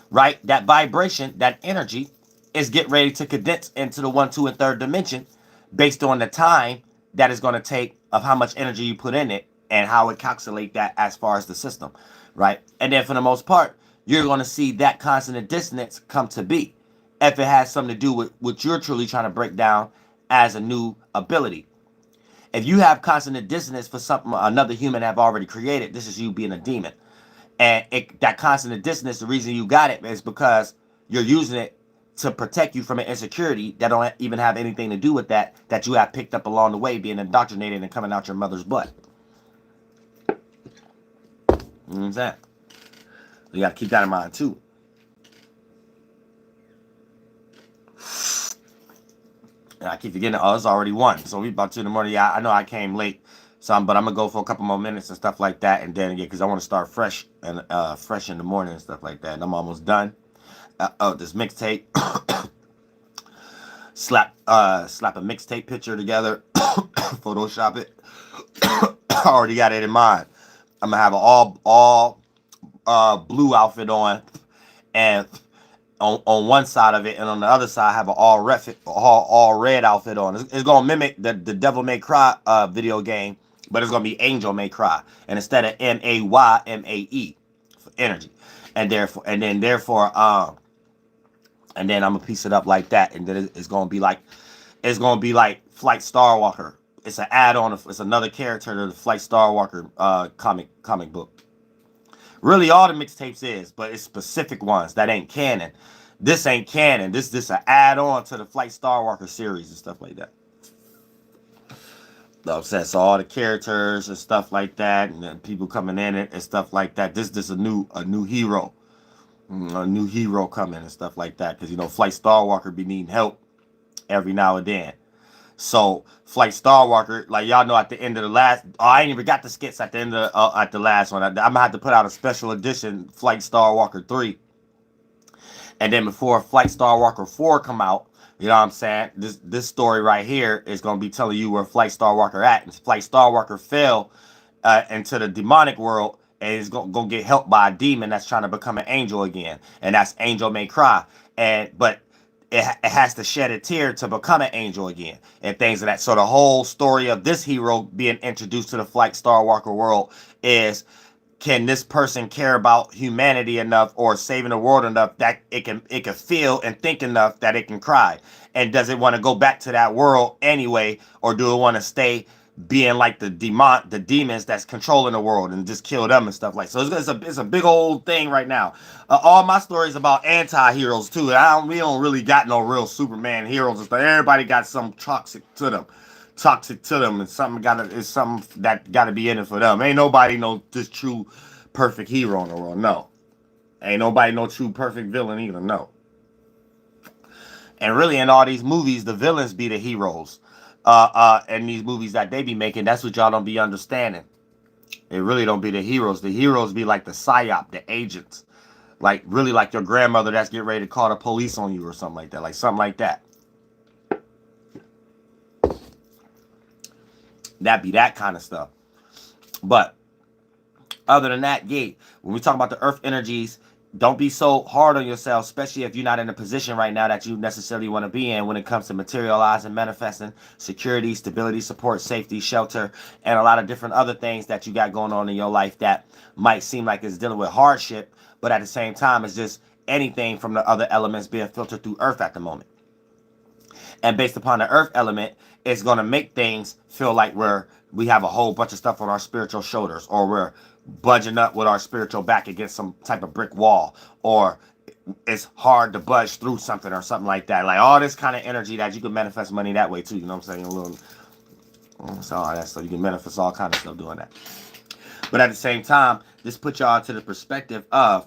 right, that vibration, that energy is get ready to condense into the 1, 2, and 3rd dimension based on the time that is going to take of how much energy you put in it and how it calculate that as far as the system, right? And then for the most part, you're going to see that consonant dissonance come to be if it has something to do with what you're truly trying to break down as a new ability. If you have consonant dissonance for something another human have already created, this is you being a demon. And that consonant dissonance, the reason you got it is because you're using it to protect you from an insecurity that don't even have anything to do with that you have picked up along the way, being indoctrinated and coming out your mother's butt. You know what I'm saying? You got to keep that in mind too. And I keep forgetting, it's already 1. So we about 2 in the morning. Yeah, I know I came late. But I'm going to go for a couple more minutes and stuff like that. And then, because I want to start fresh and fresh in the morning and stuff like that. And I'm almost done. This mixtape. slap a mixtape picture together. Photoshop it. I already got it in mind. I'm going to have an all blue outfit on. And on one side of it, and on the other side, I have an all red outfit on. It's going to mimic the Devil May Cry video game, but it's going to be Angel May Cry. And instead of M-A-Y, M-A-E for energy. And then I'm going to piece it up like that. And then it's going to be like Flight Starwalker. It's an add-on. It's another character to the Flight Starwalker comic book. Really, all the mixtapes is, but it's specific ones that ain't canon. This ain't canon. This an add-on to the Flight Starwalker series and stuff like that. So all the characters and stuff like that, and then people coming in and stuff like that. This a new hero, a new hero coming and stuff like that. Because Flight Starwalker be needing help every now and then. So Flight Starwalker, like y'all know, at the end of the last, I ain't even got the skits at the end of at the last one. I'm gonna have to put out a special edition, Flight Starwalker 3, and then before Flight Starwalker 4 come out, you know what I'm saying? This story right here is gonna be telling you where Flight Starwalker at. And Flight Starwalker fell into the demonic world and is gonna get helped by a demon that's trying to become an angel again, and that's Angel May Cry. But it has to shed a tear to become an angel again, and things of that. So the whole story of this hero being introduced to the Flight Star Walker world is, can this person care about humanity enough or saving the world enough that it can feel and think enough that it can cry? And does it want to go back to that world anyway, or do it want to stay being like the demons that's controlling the world and just kill them and stuff like so? It's a big old thing right now. All my stories about anti-heroes too. We don't really got no real Superman heroes and stuff. Everybody got some toxic to them, and something that gotta be in it for them. Ain't nobody no this true perfect hero in the world. No, ain't nobody no true perfect villain either. No. And really, in all these movies, the villains be the heroes. In these movies that they be making, that's what y'all don't be understanding. It really don't be the heroes. The heroes be like the psyop, the agents. Like, really like your grandmother that's getting ready to call the police on you or something like that. Like, something like that. That be that kind of stuff. But, other than that, yeah, when we talk about the earth energies, don't be so hard on yourself, especially if you're not in a position right now that you necessarily want to be in when it comes to materializing, manifesting, security, stability, support, safety, shelter, and a lot of different other things that you got going on in your life that might seem like it's dealing with hardship, but at the same time, it's just anything from the other elements being filtered through earth at the moment. And based upon the earth element, it's going to make things feel like we have a whole bunch of stuff on our spiritual shoulders, or we're budging up with our spiritual back against some type of brick wall, or it's hard to budge through something or something like that. Like all this kind of energy that you can manifest money that way too. You know what I'm saying? So all that stuff, you can manifest all kind of stuff doing that. But at the same time, this puts y'all to the perspective of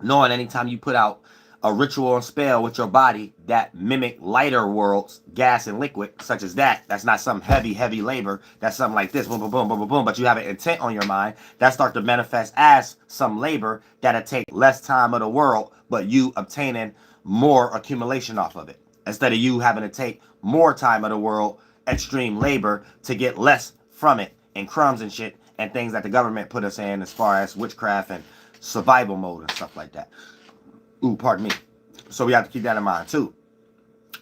knowing anytime you put out a ritual and spell with your body that mimic lighter worlds, gas and liquid, such as that's not some heavy labor. That's something like this, boom, boom, boom, boom, boom, boom. But you have an intent on your mind that start to manifest as some labor that'll take less time of the world, but you obtaining more accumulation off of it. Instead of you having to take more time of the world, extreme labor, to get less from it, and crumbs and shit, and things that the government put us in as far as witchcraft and survival mode and stuff like that. Ooh, pardon me. So we have to keep that in mind too.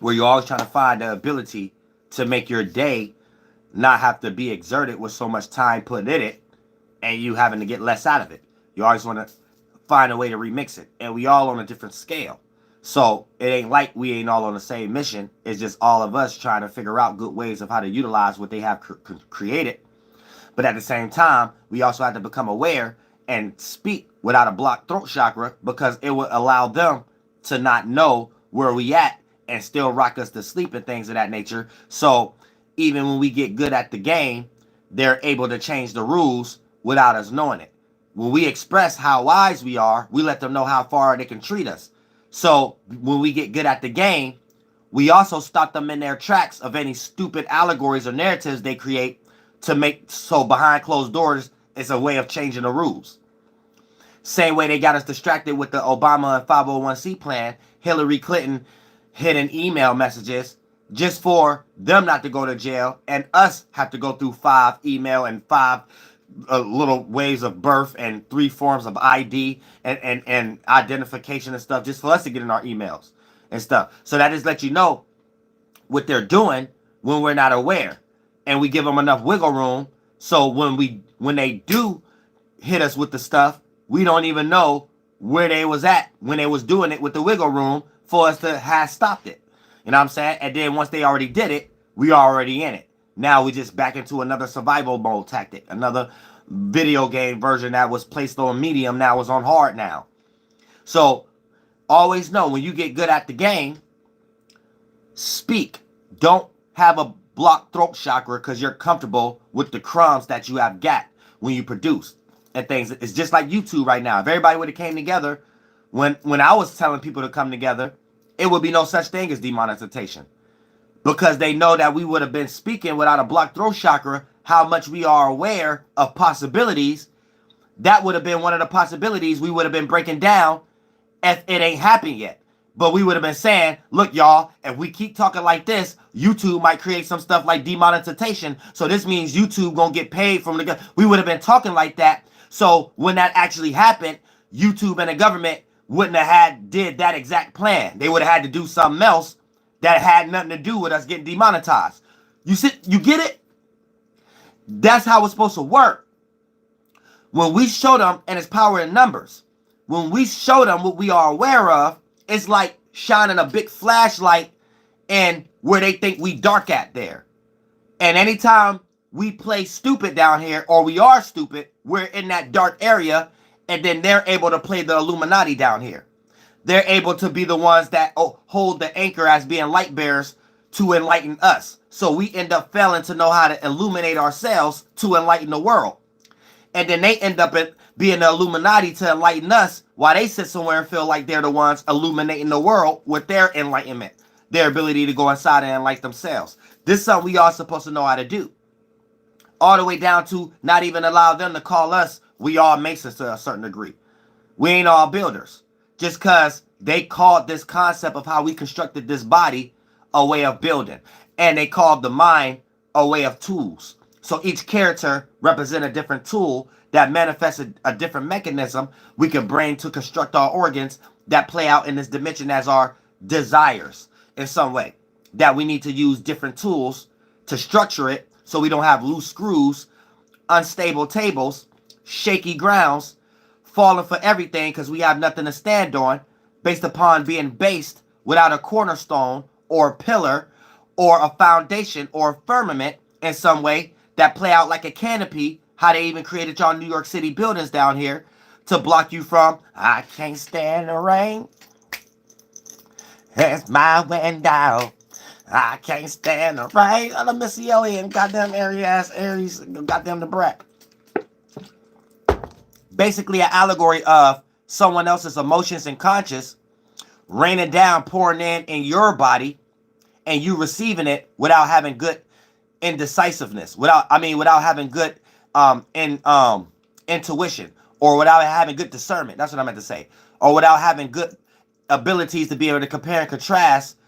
Where you're always trying to find the ability to make your day not have to be exerted with so much time put in it and you having to get less out of it. You always want to find a way to remix it. And we all on a different scale. So it ain't like we ain't all on the same mission. It's just all of us trying to figure out good ways of how to utilize what they have created. But at the same time, we also have to become aware and speak without a blocked throat chakra, because it would allow them to not know where we at and still rock us to sleep and things of that nature. So even when we get good at the game, they're able to change the rules without us knowing it. When we express how wise we are, we let them know how far they can treat us. So when we get good at the game, we also stop them in their tracks of any stupid allegories or narratives they create to make so behind closed doors it's a way of changing the rules. Same way they got us distracted with the Obama and 501c plan, Hillary Clinton hidden email messages just for them not to go to jail and us have to go through 5 email and 5 little ways of birth and 3 forms of ID and identification and stuff just for us to get in our emails and stuff. So that just lets you know what they're doing when we're not aware, and we give them enough wiggle room. So when they do hit us with the stuff, we don't even know where they was at when they was doing it with the wiggle room for us to have stopped it. You know what I'm saying? And then once they already did it, we already in it. Now we just back into another survival mode tactic, another video game version that was placed on medium now is on hard now. So always know when you get good at the game, speak. Don't have a blocked throat chakra because you're comfortable with the crumbs that you have got when you produce and things. It's just like YouTube right now. If everybody would have came together when I was telling people to come together, it would be no such thing as demonetization, because they know that we would have been speaking without a blocked throat chakra, how much we are aware of possibilities. That would have been one of the possibilities we would have been breaking down if it ain't happened yet. But we would have been saying, look, y'all, if we keep talking like this, YouTube might create some stuff like demonetization. So this means YouTube gonna get paid from the... We would have been talking like that. So when that actually happened, YouTube and the government wouldn't have did that exact plan. They would have had to do something else that had nothing to do with us getting demonetized. You get it? That's how it's supposed to work. When we show them, and it's power in numbers, when we show them what we are aware of, it's like shining a big flashlight in where they think we dark at there. And anytime we play stupid down here, or we are stupid, we're in that dark area, and then they're able to play the Illuminati down here. They're able to be the ones that hold the anchor as being light bearers to enlighten us. So we end up failing to know how to illuminate ourselves to enlighten the world. And then they end up being the Illuminati to enlighten us, while they sit somewhere and feel like they're the ones illuminating the world with their enlightenment, their ability to go inside and enlighten themselves. This is something we are supposed to know how to do. All the way down to not even allow them to call us, we all masons to a certain degree. We ain't all builders. Just because they called this concept of how we constructed this body a way of building. And they called the mind a way of tools. So each character represents a different tool that manifests a different mechanism we can bring to construct our organs that play out in this dimension as our desires in some way. That we need to use different tools to structure it so we don't have loose screws, unstable tables, shaky grounds, falling for everything because we have nothing to stand on based upon being based without a cornerstone or a pillar or a foundation or a firmament in some way that play out like a canopy, how they even created y'all New York City buildings down here to block you from, I can't stand the rain. It's my window. I can't stand the rain. I'm a Missy Elliott and goddamn Aries, goddamn the brat. Basically an allegory of someone else's emotions and conscience raining down, pouring in your body, and you receiving it without having good indecisiveness, without having good intuition, or without having good discernment. That's what I meant to say. Or without having good abilities to be able to compare and contrast.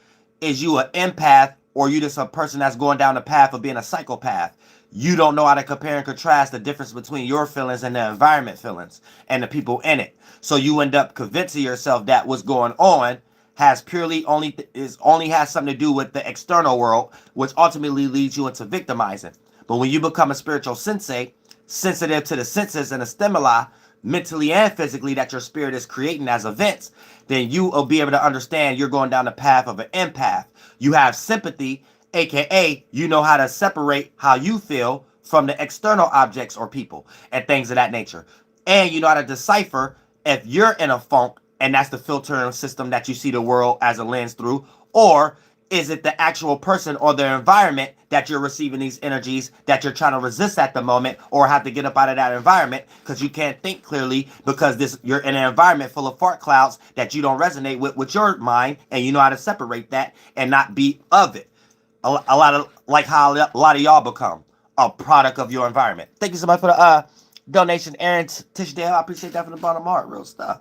Is you an empath, or you just a person that's going down the path of being a psychopath? You don't know how to compare and contrast the difference between your feelings and the environment feelings and the people in it. So you end up convincing yourself that what's going on has only has something to do with the external world, which ultimately leads you into victimizing. But when you become a spiritual sensei, sensitive to the senses and the stimuli, mentally and physically, that your spirit is creating as events, then you will be able to understand you're going down the path of an empath. You have sympathy, aka you know how to separate how you feel from the external objects or people and things of that nature. And you know how to decipher if you're in a funk, and that's the filtering system that you see the world as a lens through, or is it the actual person or the environment that you're receiving these energies that you're trying to resist at the moment, or have to get up out of that environment because you can't think clearly because you're in an environment full of fart clouds that you don't resonate with your mind, and you know how to separate that and not be of it. A lot of like how a lot of y'all become a product of your environment. Thank you so much for the donation, Aaron Tishdale. I appreciate that from the bottom of my heart. Real stuff.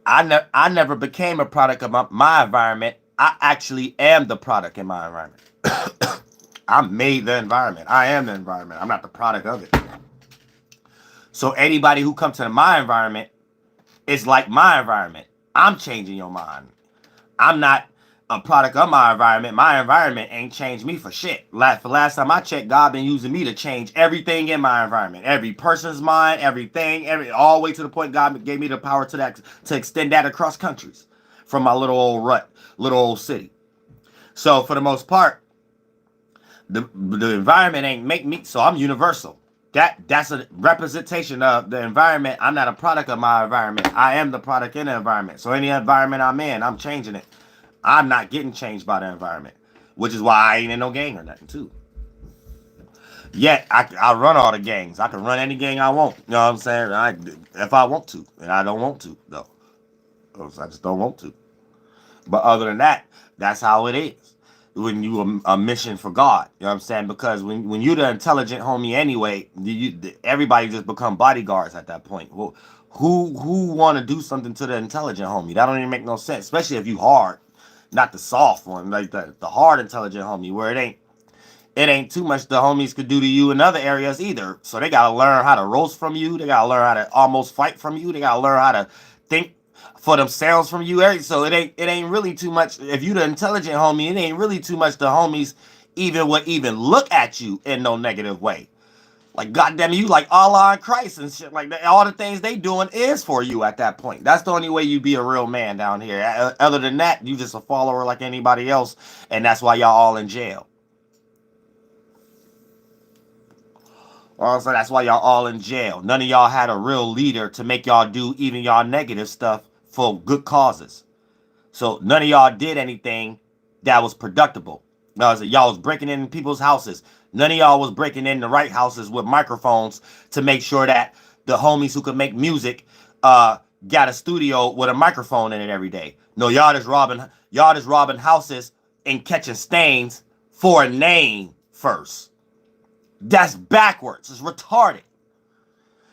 I never became a product of my environment. I actually am the product in my environment. I made the environment. I am the environment. I'm not the product of it. So anybody who comes to my environment is like my environment. I'm changing your mind. I'm not a product of my environment. My environment ain't changed me for shit. Last time I checked, God been using me to change everything in my environment. Every person's mind, everything, all the way to the point God gave me the power to extend that across countries from my little old little old city. So for the most part, the environment ain't make me, so I'm universal. That's a representation of the environment. I'm not a product of my environment. I am the product in the environment. So any environment I'm in, I'm changing it. I'm not getting changed by the environment, which is why I ain't in no gang or nothing, too. Yet, I run all the gangs. I can run any gang I want. You know what I'm saying? If I want to. And I don't want to, though. I just don't want to. But other than that, that's how it is. When you a mission for God. You know what I'm saying? Because when you're the intelligent homie anyway, everybody just become bodyguards at that point. Well, who want to do something to the intelligent homie? That don't even make no sense. Especially if you hard. Not the soft one, like the hard intelligent homie, where it ain't too much the homies could do to you in other areas either. So they gotta learn how to roast from you. They gotta learn how to almost fight from you. They gotta learn how to think for themselves from you. So it ain't really too much. If you the intelligent homie, it ain't really too much the homies even would even look at you in no negative way. Like, goddamn, you like Allah and Christ and shit like that. All the things they doing is for you at that point. That's the only way you be a real man down here. Other than that, you just a follower like anybody else, and that's why y'all all in jail. Also, that's why y'all all in jail. None of y'all had a real leader to make y'all do even y'all negative stuff for good causes. So none of y'all did anything that was productable. Y'all was breaking in people's houses. None of y'all was breaking in the right houses with microphones to make sure that the homies who could make music got a studio with a microphone in it every day. No, y'all just robbing houses and catching stains for a name first. That's backwards. It's retarded.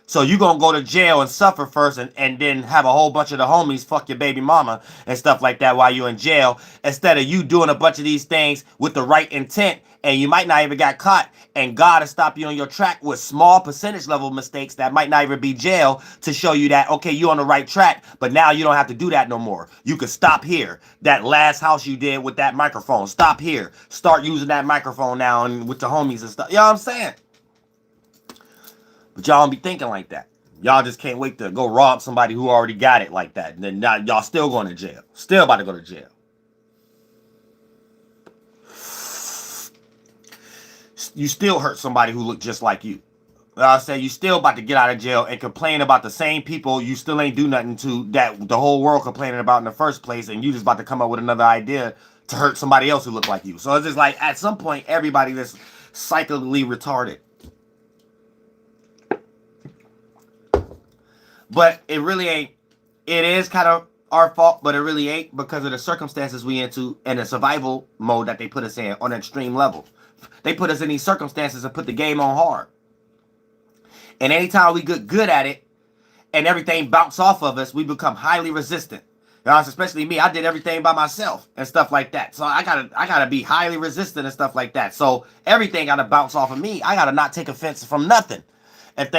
So you gonna go to jail and suffer first and then have a whole bunch of the homies fuck your baby mama and stuff like that while you're in jail, instead of you doing a bunch of these things with the right intent, and you might not even got caught, and God will stop you on your track with small percentage level mistakes that might not even be jail to show you that, okay, you're on the right track, but now you don't have to do that no more. You can stop here. That last house you did with that microphone, stop here. Start using that microphone now and with the homies and stuff. You know what I'm saying? But y'all don't be thinking like that. Y'all just can't wait to go rob somebody who already got it like that. And then now y'all still going to jail. Still about to go to jail. You still hurt somebody who looked just like you. I say you still about to get out of jail and complain about the same people you still ain't do nothing to, that the whole world complaining about in the first place, and you just about to come up with another idea to hurt somebody else who look like you. So it's just like, at some point, everybody that's psychically retarded. But it really ain't. It is kind of our fault, but it really ain't, because of the circumstances we into and the survival mode that they put us in on an extreme level. They put us in these circumstances and put the game on hard. And anytime we get good at it and everything bounce off of us, we become highly resistant. You know, especially me. I did everything by myself and stuff like that. So I gotta be highly resistant and stuff like that. So everything gotta bounce off of me. I gotta not take offense from nothing. And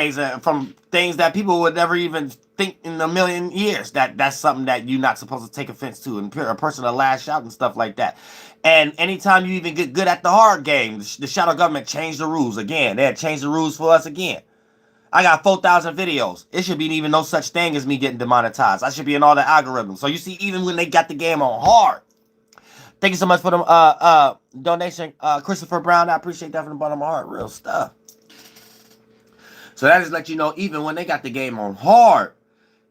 from things that people would never even think in a million years that's something that you're not supposed to take offense to, and a person to lash out and stuff like that. And anytime you even get good at the hard game, the shadow government changed the rules again. They had changed the rules for us again. I got 4,000 videos. It should be even no such thing as me getting demonetized. I should be in all the algorithms. So you see, even when they got the game on hard. Thank you so much for the donation, Christopher Brown. I appreciate that from the bottom of my heart. Real stuff. So that just let you know, even when they got the game on hard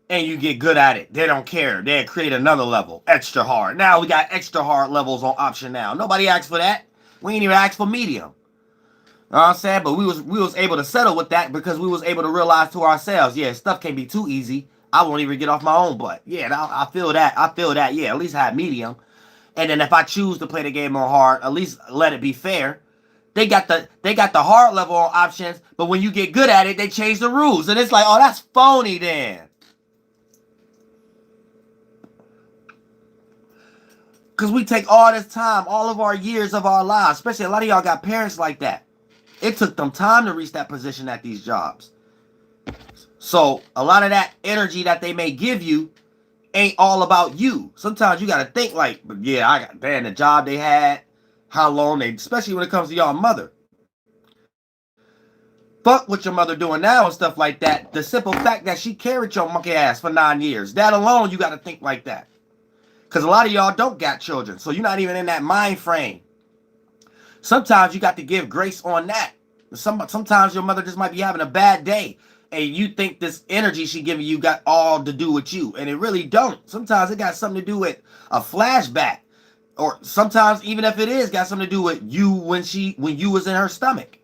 and you get good at it, they don't care. They create another level, extra hard. Now we got extra hard levels on option now. Nobody asked for that. We ain't even asked for medium. You know what I'm saying? But we was able to settle with that because we was able to realize to ourselves, yeah, stuff can't be too easy. I won't even get off my own butt. Yeah, I feel that. I feel that. Yeah, at least have medium. And then if I choose to play the game on hard, at least let it be fair. They got the hard level on options, but when you get good at it, they change the rules. And it's like, oh, that's phony then. Because we take all this time, all of our years of our lives, especially a lot of y'all got parents like that. It took them time to reach that position at these jobs. So a lot of that energy that they may give you ain't all about you. Sometimes you got to think like, but yeah, the job they had, how long they, especially when it comes to y'all mother. Fuck what your mother doing now and stuff like that. The simple fact that she carried your monkey ass for 9 years. That alone, you got to think like that. Because a lot of y'all don't got children. So you're not even in that mind frame. Sometimes you got to give grace on that. Sometimes your mother just might be having a bad day. And you think this energy she giving you got all to do with you. And it really don't. Sometimes it got something to do with a flashback. Or sometimes, even if it is, got something to do with you when you was in her stomach.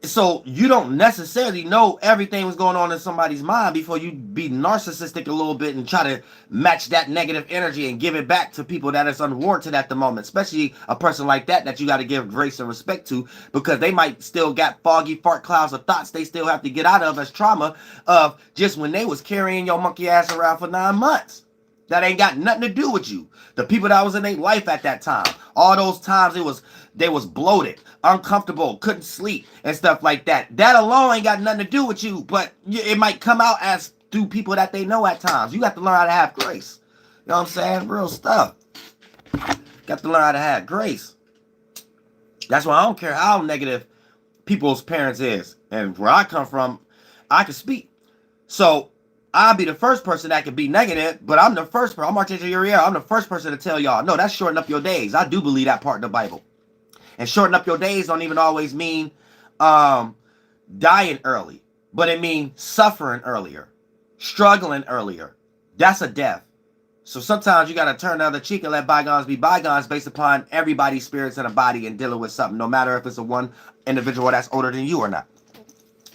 So you don't necessarily know everything was going on in somebody's mind before you be narcissistic a little bit and try to match that negative energy and give it back to people that is unwarranted at the moment. Especially a person like that you got to give grace and respect to, because they might still got foggy fart clouds of thoughts they still have to get out of as trauma of just when they was carrying your monkey ass around for 9 months. that ain't got nothing to do with you. The people that was in their life at that time. All those times they was bloated, uncomfortable, couldn't sleep, and stuff like that. That alone ain't got nothing to do with you, but it might come out as through people that they know at times. You got to learn how to have grace. You know what I'm saying? Real stuff. Got to learn how to have grace. That's why I don't care how negative people's parents is. And where I come from, I can speak. So I'll be the first person that can be negative, but I'm the first person. I'm Archangel Uriel. I'm the first person to tell y'all, no, that's shorten up your days. I do believe that part in the Bible. And shorten up your days don't even always mean dying early, but it means suffering earlier, struggling earlier. That's a death. So sometimes you got to turn the other cheek and let bygones be bygones based upon everybody's spirits in a body and dealing with something, no matter if it's a one individual that's older than you or not.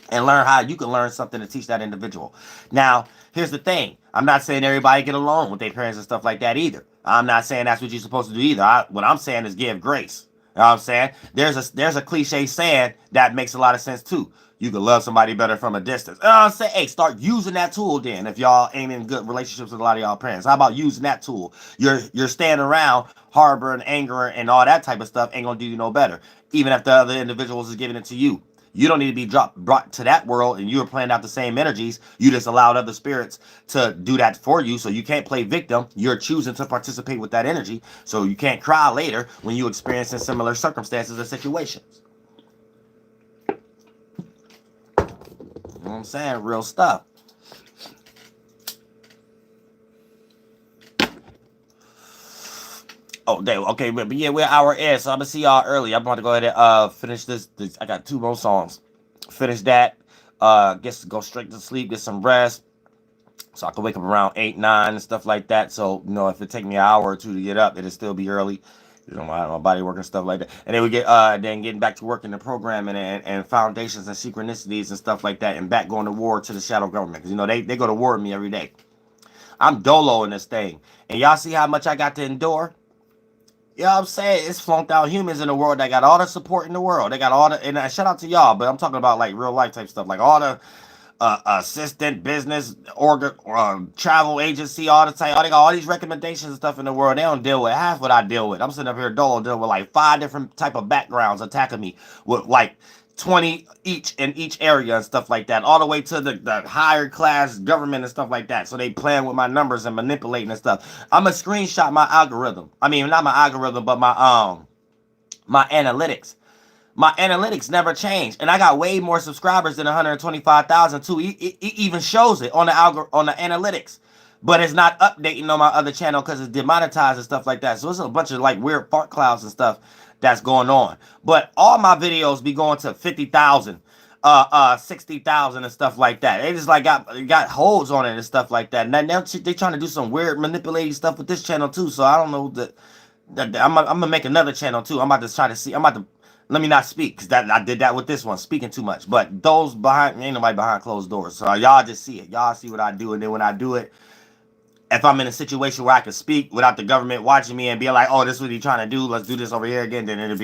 And learn how you can learn something to teach that individual. Now, here's the thing. I'm not saying everybody get along with their parents and stuff like that either. I'm not saying that's what you're supposed to do either. What I'm saying is give grace. You know what I'm saying? There's a cliche saying that makes a lot of sense too. You can love somebody better from a distance. You know what I'm saying? Hey, start using that tool then. If y'all ain't in good relationships with a lot of y'all parents, how about using that tool? You're standing around harboring anger and all that type of stuff ain't gonna do you no better. Even if the other individuals is giving it to you. You don't need to be brought to that world, and you were playing out the same energies. You just allowed other spirits to do that for you, so you can't play victim. You're choosing to participate with that energy, so you can't cry later when you experience in similar circumstances or situations. You know what I'm saying? Real stuff. Oh, damn. Okay, but yeah, we're an hour in, so I'm gonna see y'all early. I'm about to go ahead and finish this. I got 2 more songs. Finish that. Go straight to sleep, get some rest, so I can wake up around 8, 9, and stuff like that. So if it take me an hour or 2 to get up, it'll still be early. My body work and stuff like that. And then we get then getting back to work in the programming and foundations and synchronicities and stuff like that, and back going to war to the shadow government, because they go to war with me every day. I'm dolo in this thing, and y'all see how much I got to endure. You know what I'm saying? It's flunked out humans in the world that got all the support in the world. They got all the, and shout out to y'all, but I'm talking about like real life type stuff, like all the assistant, business, travel agency, all the time. They got all these recommendations and stuff in the world. They don't deal with half what I deal with. I'm sitting up here dealing with like 5 different type of backgrounds attacking me with like 20 each in each area and stuff like that, all the way to the higher class government and stuff like that. So they playing with my numbers and manipulating and stuff. I'm gonna screenshot my algorithm. I mean, not my algorithm, but my analytics. My analytics never change, and I got way more subscribers than 125,000 too. It even shows it on the analytics, but it's not updating on my other channel because it's demonetized and stuff like that. So it's a bunch of like weird fart clouds and stuff that's going on. But all my videos be going to 50,000, 60,000 and stuff like that. They just like got holds on it and stuff like that. And now they trying to do some weird manipulating stuff with this channel too. So I don't know that I'm gonna make another channel too. I'm about to try to see. Let me not speak, because I did that with this one, speaking too much. But those behind, ain't nobody behind closed doors. So y'all just see it. Y'all see what I do. And then when I do it, if I'm in a situation where I can speak without the government watching me and be like, oh, this is what he's trying to do, let's do this over here again, then it'll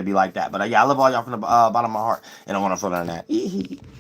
be like that. But yeah, I love all y'all from the bottom of my heart. And I want to feel on that.